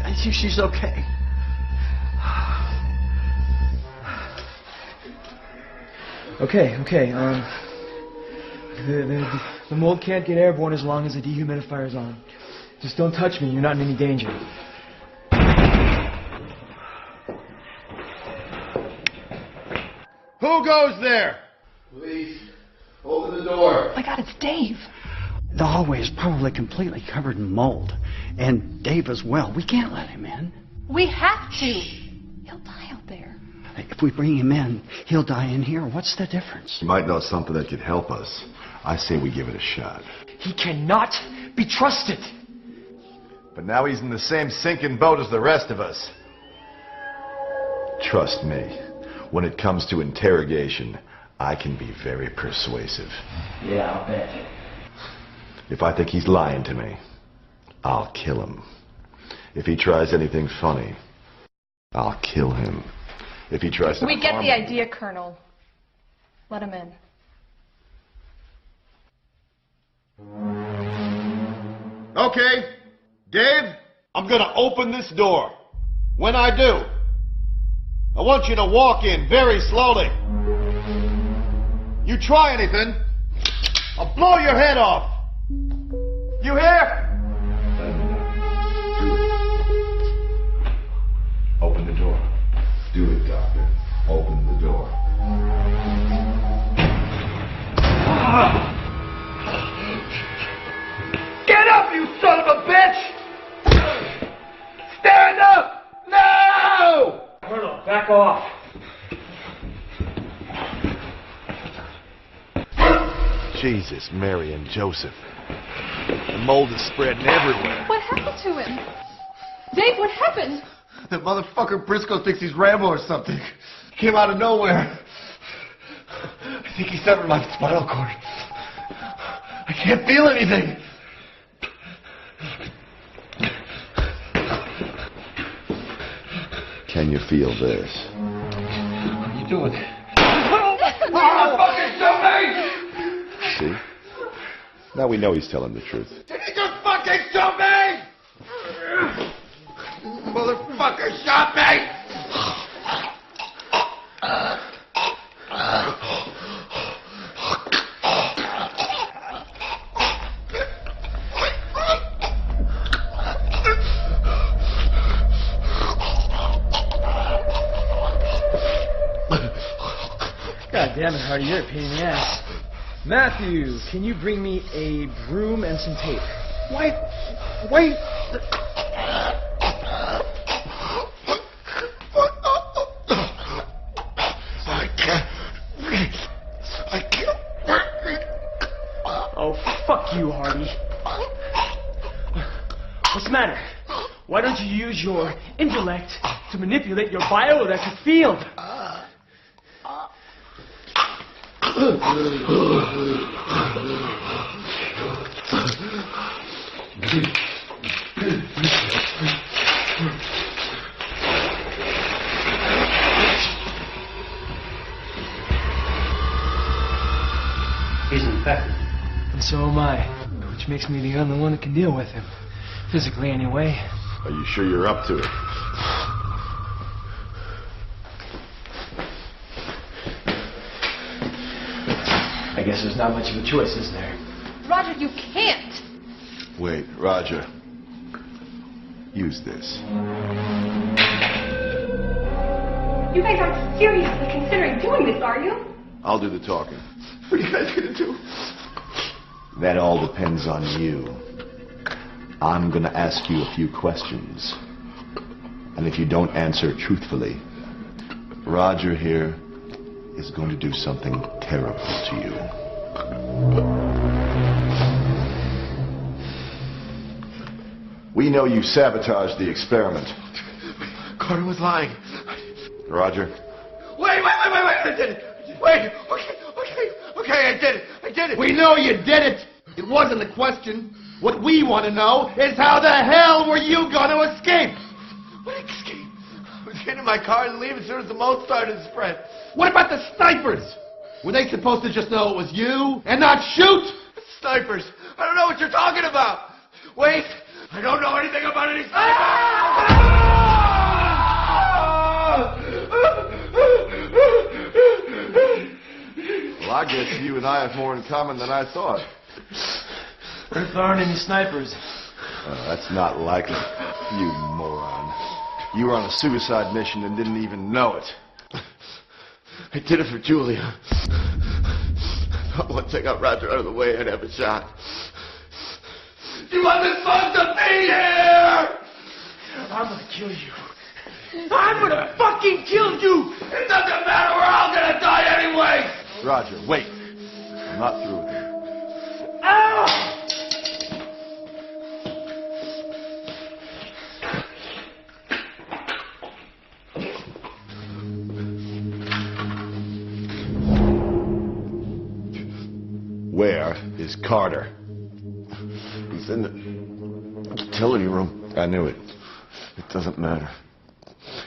I think she's okay. Okay. The mold can't get airborne as long as the dehumidifier's on. Just don't touch me. You're not in any danger. Who goes there? Please, open the door. Oh my God, it's Dave. The hallway is probably completely covered in mold. And Dave as well. We can't let him in. We have to. He'll die out there. If we bring him in, he'll die in here. What's the difference? You might know something that could help us. I say we give it a shot. He cannot be trusted. But now he's in the same sinking boat as the rest of us. Trust me, when it comes to interrogation, I can be very persuasive. Yeah, I'll bet. If I think he's lying to me, I'll kill him. If he tries anything funny, I'll kill him. If he tries to We get harm the me- idea, Colonel. Let him in. Okay, Dave, I'm gonna open this door. When I do, I want you to walk in very slowly. You try anything, I'll blow your head off. You hear? Open the door. Do it, Doctor. Open the door. Get up, you son of a bitch! Stand up! No! Colonel, back off. Jesus, Mary and Joseph. The mold is spreading everywhere. What happened to him? Dave, what happened? That motherfucker Briscoe thinks he's Rambo or something. Came out of nowhere. I think he severed my spinal cord. I can't feel anything. Can you feel this? What are you doing? Oh, fucking shoot me! See? Now we know he's telling the truth. Did he just fucking shoot me? Motherfucker shot me! God damn it, Hardy, you're a pain in the ass. Matthew, can you bring me a broom and some tape? Wait. I can't. Oh, fuck you, Hardy. What's the matter? Why don't you use your intellect to manipulate your bioelectric field? He's infected. And so am I, which makes me the only one that can deal with him. Physically, anyway. Are you sure you're up to it? I guess there's not much of a choice, is there? Roger, you can't. Wait, Roger. Use this. You guys aren't seriously considering doing this, are you? I'll do the talking. What are you guys gonna do? That all depends on you. I'm gonna ask you a few questions. And if you don't answer truthfully, Roger here is going to do something terrible to you. We know you sabotaged the experiment. Carter was lying. Roger? Wait, I did it. Wait, okay, I did it. We know you did it. It wasn't the question. What we want to know is how the hell were you going to escape? What escape? I was getting in my car and leave as soon as the mold started to spread. What about the snipers? Were they supposed to just know it was you and not shoot? Snipers? I don't know what you're talking about. Wait, I don't know anything about any snipers. Well, I guess you and I have more in common than I thought. What if there aren't any snipers? That's not likely. You moron. You were on a suicide mission and didn't even know it. I did it for Julia. Once I got Roger out of the way, I'd have a shot. She wasn't supposed to be here! I'm gonna kill you. I'm gonna fucking kill you! It doesn't matter, we're all gonna die anyway! Roger, wait. I'm not through with you. Ah! Where is Carter? He's in the utility room. I knew it. It doesn't matter.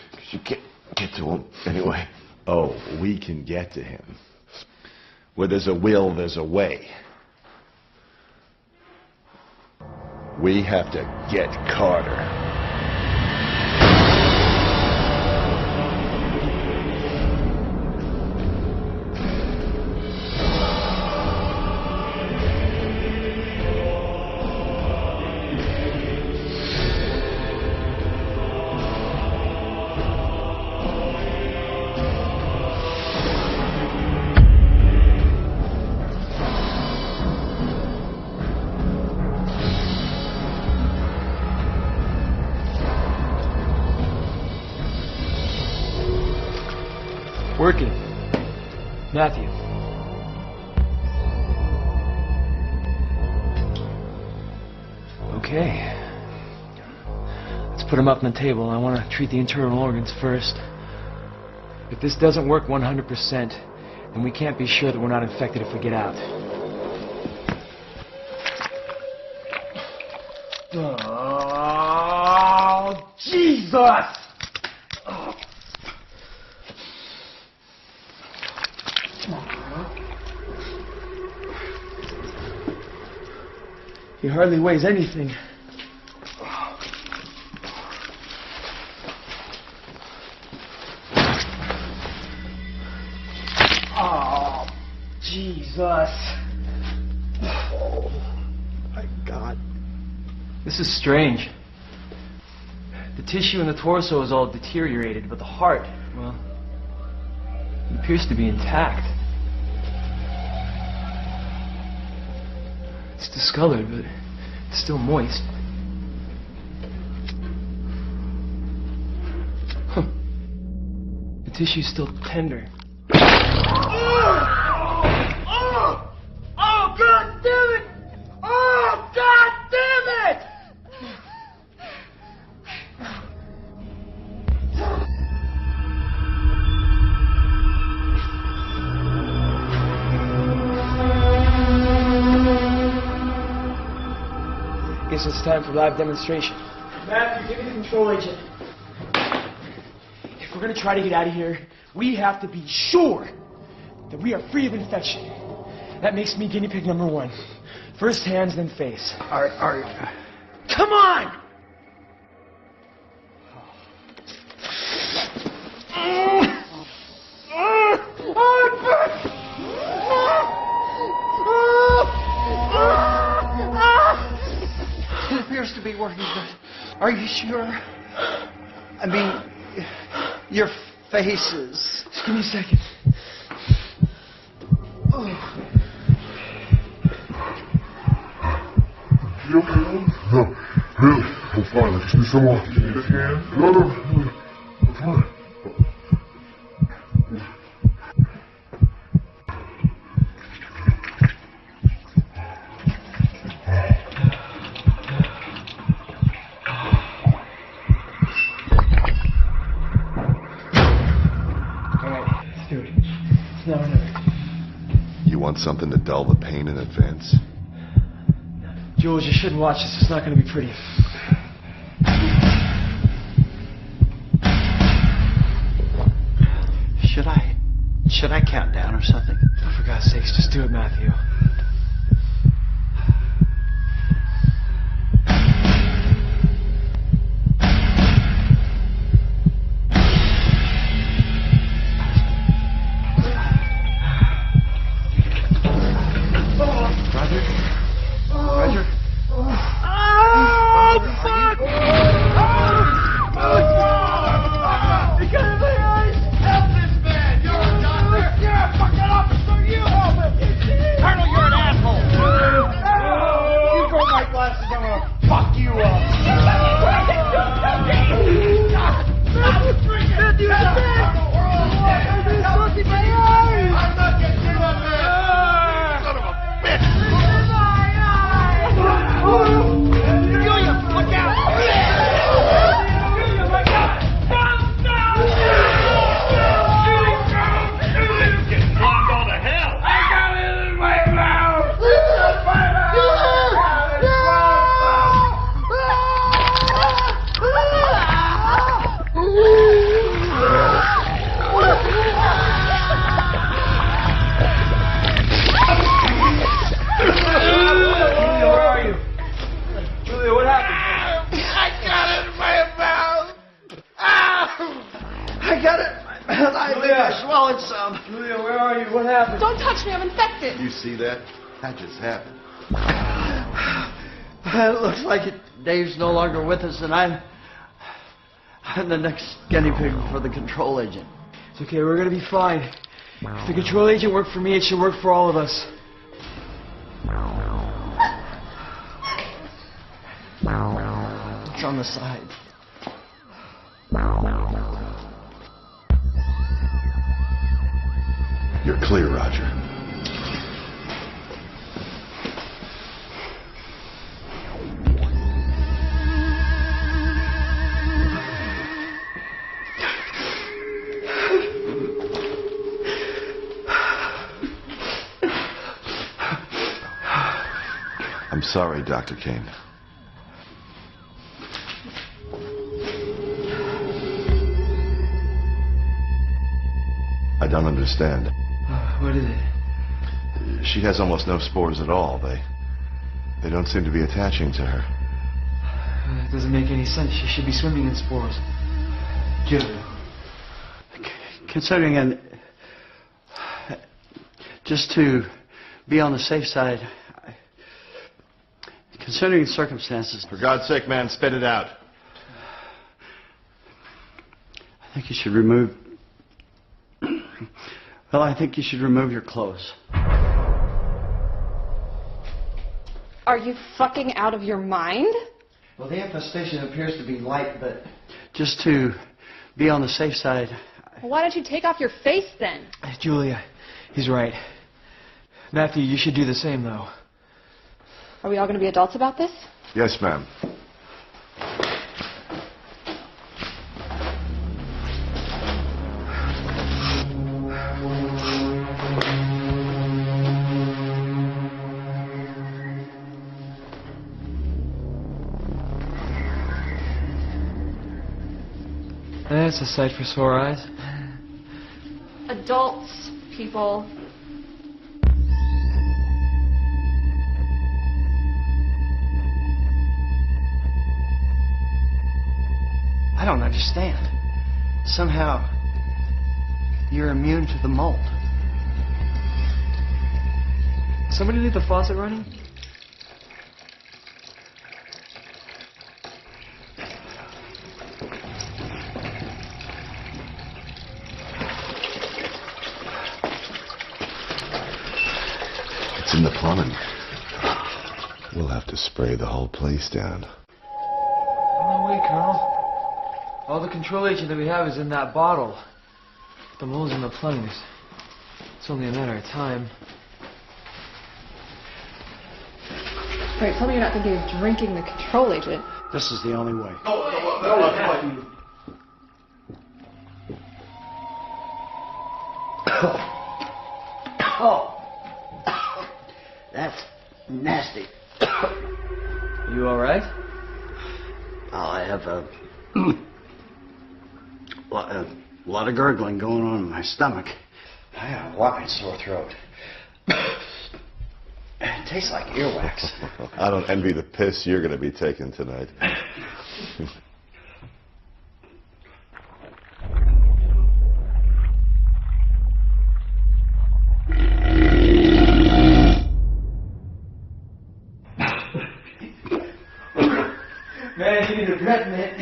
Because you can't get to him anyway. Oh, we can get to him. Where there's a will, there's a way. We have to get Carter. Working. Matthew. Okay. Let's put them up on the table. I want to treat the internal organs first. If this doesn't work 100%, then we can't be sure that we're not infected if we get out. Jesus! Oh. He hardly weighs anything. Oh, Jesus. Oh, my God. This is strange. The tissue in the torso is all deteriorated, but the heart, well, it appears to be intact. It's discolored, but it's still moist. Huh. The tissue's still tender. Oh, God damn it! Oh, God damn it! Guess it's time for live demonstration. Matthew, give me the control agent. If we're gonna try to get out of here, we have to be sure that we are free of infection. That makes me guinea pig number 1. First hands, then face. All right. Come on! It appears to be working, but are you sure? I mean, your faces. Just give me a second. You okay? No, really, I'm fine. I just need some water. You need a hand? No, I'm fine. You want something to dull the pain in advance? Jules, you shouldn't watch this. It's not going to be pretty. Should I count down or something? Oh, for God's sakes, just do it, Matthew. Julia, where are you? What happened? Don't touch me, I'm infected. You see that? That just happened. It looks like Dave's no longer with us, and I'm the next guinea pig for the control agent. It's okay, we're gonna be fine. If the control agent worked for me, it should work for all of us. It's on the side. You're clear, Roger. I'm sorry, Dr. Kane. I don't understand. What is it? She has almost no spores at all. They don't seem to be attaching to her. It doesn't make any sense. She should be swimming in spores. Considering just to be on the safe side, considering the circumstances. For God's sake, man, spit it out. I think you should remove. Well, I think you should remove your clothes. Are you fucking out of your mind? Well, the infestation appears to be light, but just to be on the safe side. Well, why don't you take off your face then? Julia, he's right. Matthew, you should do the same, though. Are we all going to be adults about this? Yes, ma'am. That's a sight for sore eyes. Adults, people. I don't understand. Somehow, you're immune to the mold. Somebody leave the faucet running? It's in the plumbing. We'll have to spray the whole place down. No way, Colonel. All the control agent that we have is in that bottle. The mold's in the plumbing. It's only a matter of time. Wait, tell me you're not thinking of drinking the control agent. This is the only way. Oh, that's nasty. You all right? Oh, I have a lot of gurgling going on in my stomach. I have a whopping sore throat. It tastes like earwax. I don't envy the piss you're going to be taking tonight. Man, you need a breath, man.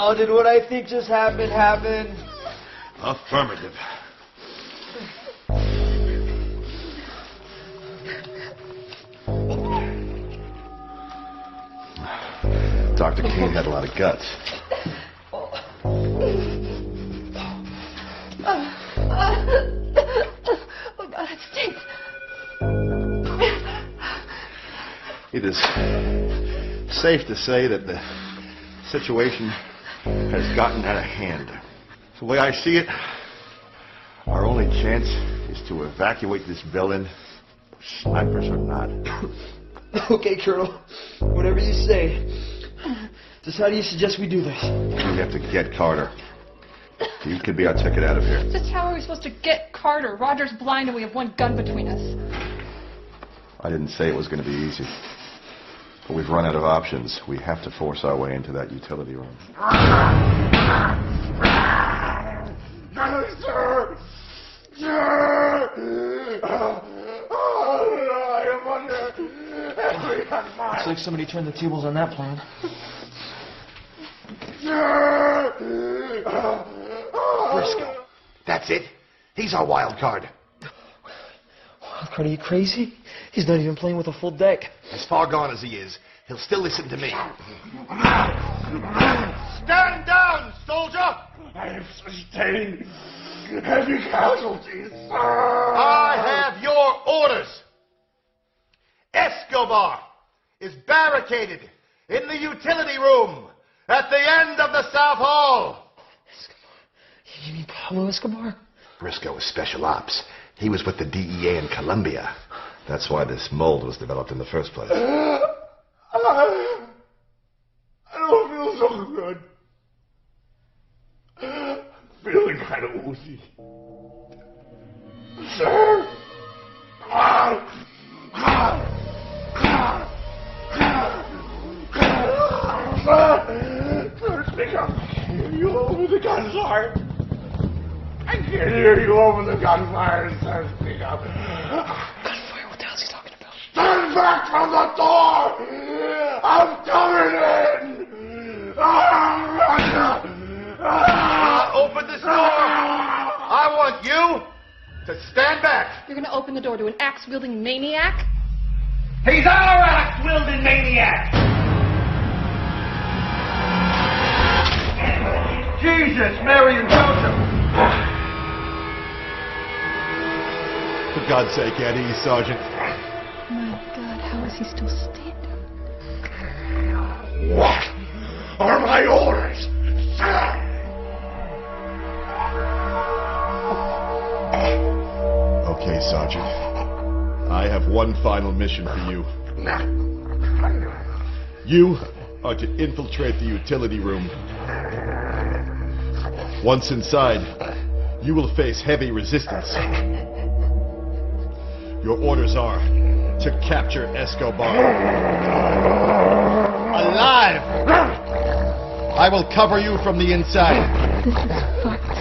Oh, did what I think just happened happen? Affirmative. Dr. King had a lot of guts. Oh, God, it stinks. It is safe to say that the situation has gotten out of hand. The way I see it, our only chance is to evacuate this building, snipers or not. Okay, Colonel. Whatever you say. Just how do you suggest we do this? We have to get Carter. He could be our ticket out of here. Just how are we supposed to get Carter? Roger's blind and we have one gun between us. I didn't say it was going to be easy. But we've run out of options. We have to force our way into that utility room. Sir! I am under every attack. Looks like somebody turned the tables on that plan. Briscoe. That's it. He's our wild card. Wild card, are you crazy? He's not even playing with a full deck. As far gone as he is, he'll still listen to me. Stand down, soldier! I have sustained heavy casualties, sir. I have your orders. Escobar is barricaded in the utility room at the end of the South Hall. Escobar? You mean Pablo Escobar? Briscoe is special ops. He was with the DEA in Colombia. That's why this mold was developed in the first place. I don't feel so good. I'm feeling kind of woozy. Sir? Sir, speak up. I can hear you over the gunfire. I can hear you over the gunfire, sir. Speak up. Gunfire? What the hell is he talking about? Stand back from the door! I'm coming in! Open this door! I want you to stand back! You're gonna open the door to an axe-wielding maniac? He's our axe-wielding maniac! Jesus, Mary and Joseph! For God's sake, Eddie, Sergeant. My God, how is he still standing? What are my orders, sir? Okay, Sergeant. I have one final mission for you. You are to infiltrate the utility room. Once inside, you will face heavy resistance. Your orders are to capture Escobar. Alive! I will cover you from the inside. This is fucked.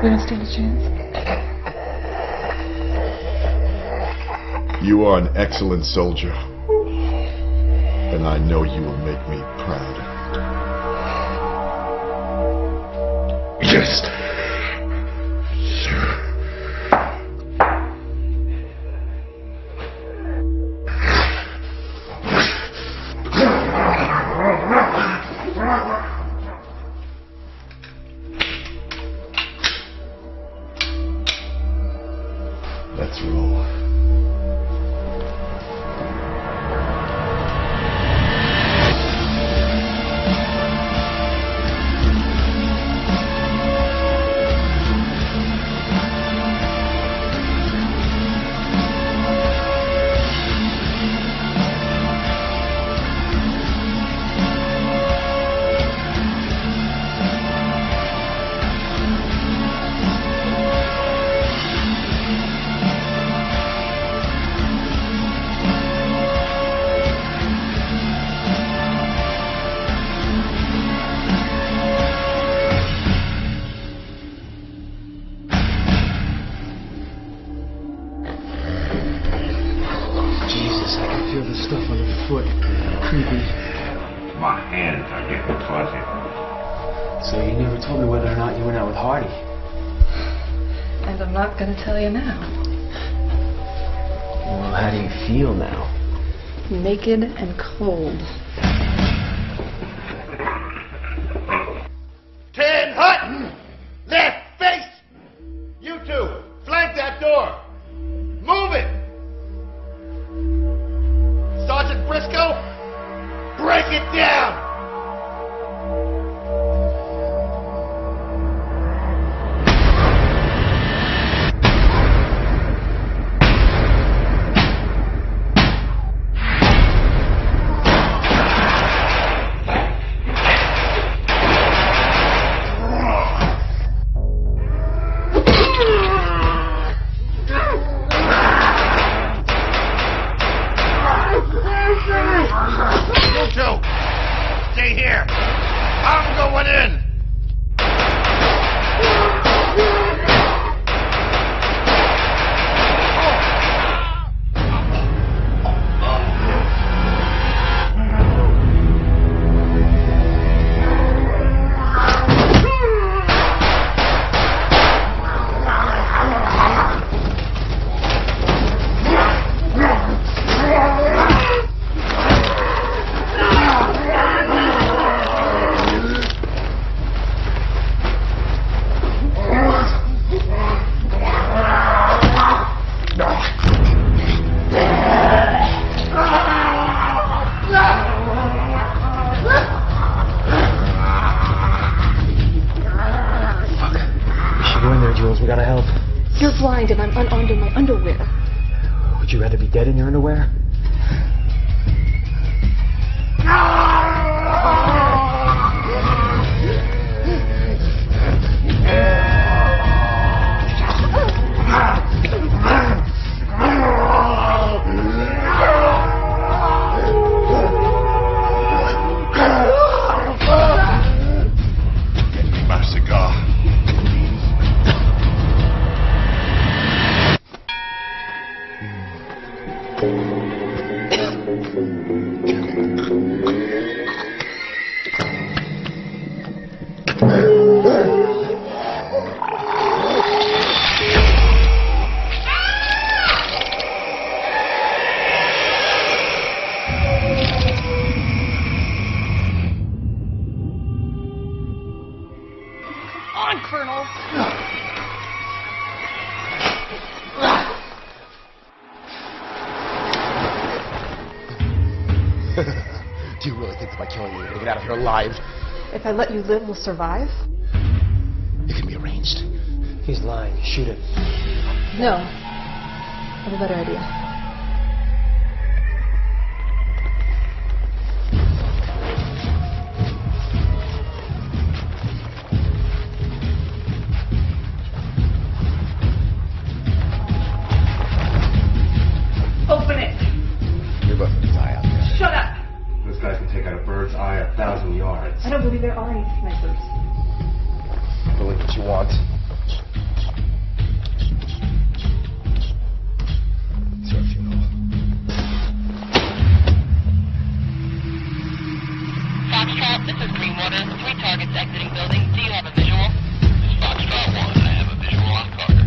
We don't stand a chance. You are an excellent soldier. And I know you will make me proud. Yes, sir. Let's roll. My hands are getting fuzzy. So you never told me whether or not you went out with Hardy. And I'm not gonna tell you now. Well, how do you feel now? Naked and cold. Tan Hutton! Left face! You two, flank that door! Move it! Sergeant Briscoe, break it down! on in! We gotta help. You're blind and I'm unarmed in my underwear. Would you rather be dead in your underwear? My cigar. On, Colonel. Do you really think that by killing you, you're gonna get out of here alive? If I let you live, we'll survive? It can be arranged. He's lying. Shoot him. No. I have a better idea. Open it! You're both his eye out there. Shut up! This guy can take out a bird's eye 1,000 yards. I don't believe there are any snipers. Believe what you want. It's your funeral. Foxtrot, this is Greenwater. 3 targets exiting building. Do you have a visual? This is Foxtrot 1. I have a visual on Carter.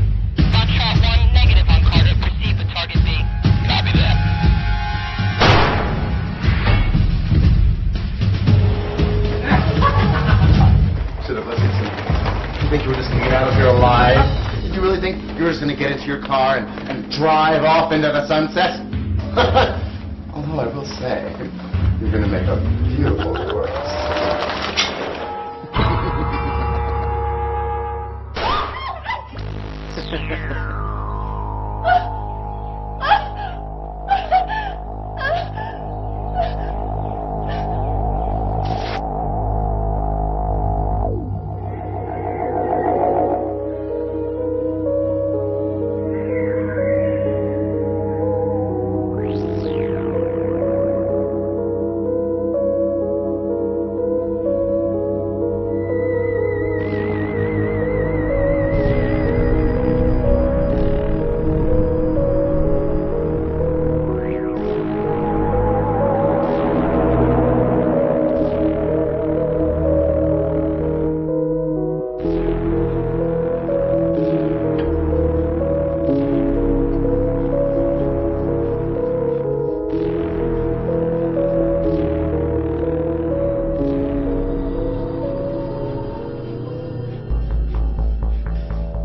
Foxtrot 1, negative on Carter. Proceed with target B. Copy that. Should have listened to you. You think you were just gonna get out of here alive? Did you really think you were just gonna get into your car and drive off into the sunset? Although I will say, you're gonna make a beautiful corpse.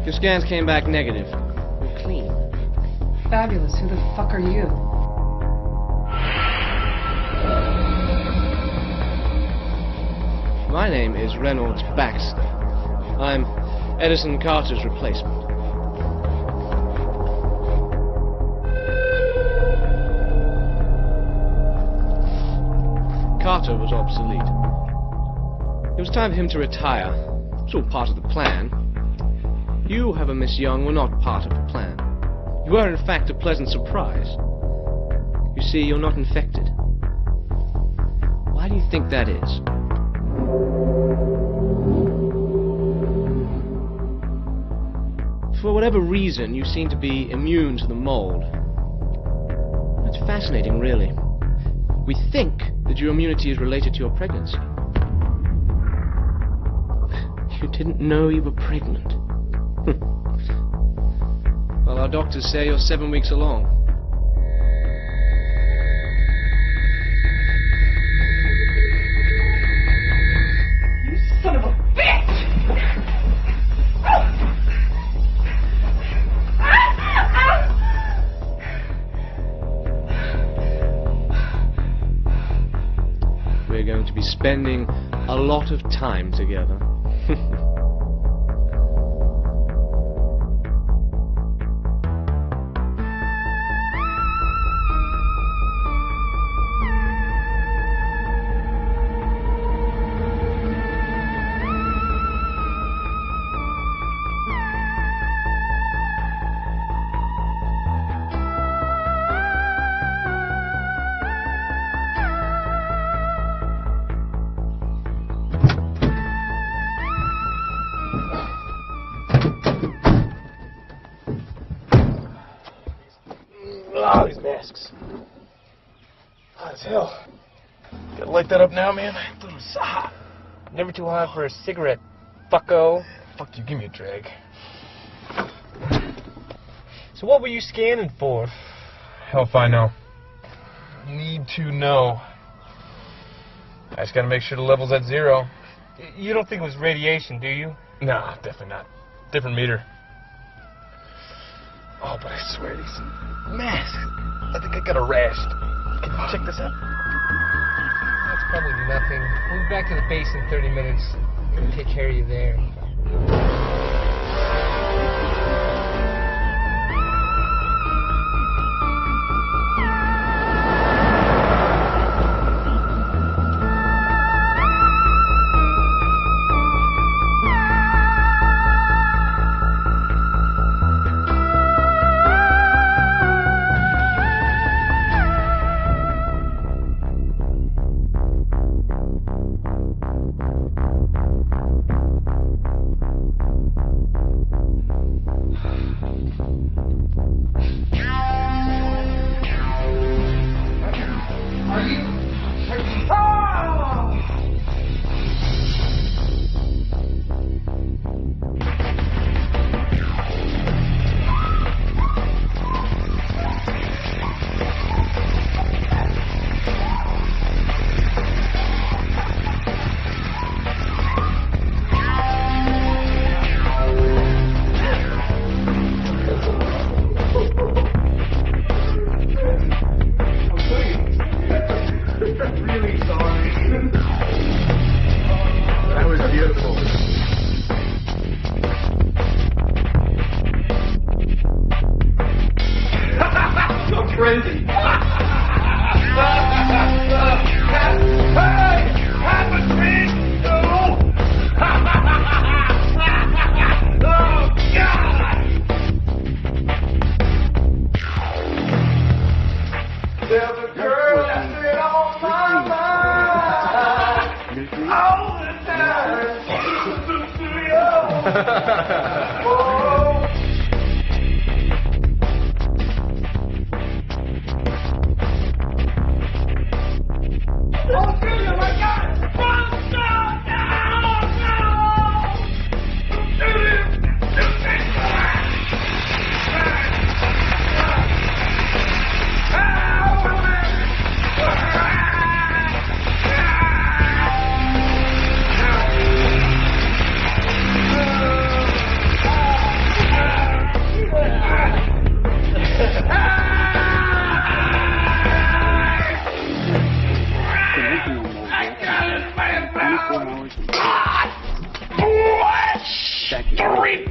Your scans came back negative. You're clean. Fabulous. Who the fuck are you? My name is Reynolds Baxter. I'm Edison Carter's replacement. Carter was obsolete. It was time for him to retire. It's all part of the plan. You, however, Miss Young, were not part of the plan. You were, in fact, a pleasant surprise. You see, you're not infected. Why do you think that is? for whatever reason, you seem to be immune to the mold. That's fascinating, really. We think that your immunity is related to your pregnancy. You didn't know you were pregnant. Well, our doctors say you're 7 weeks along. You son of a bitch! We're going to be spending a lot of time together. Oh, these masks. Hot as hell. Gotta light that up now, man. It's hot. Never too hot for a cigarette, fucko. Fuck you, give me a drag. So what were you scanning for? Hell if I know. Need to know. I just gotta make sure the level's at 0. You don't think it was radiation, do you? Nah, definitely not. Different meter. Oh, but I swear these masks. I think I got a rash. Can you check this out? That's probably nothing. We'll be back to the base in 30 minutes. We'll take care of you there. Crazy. There's a girl that's been on my mind all the time. Oh. Oh, Julia, my God! Run! Three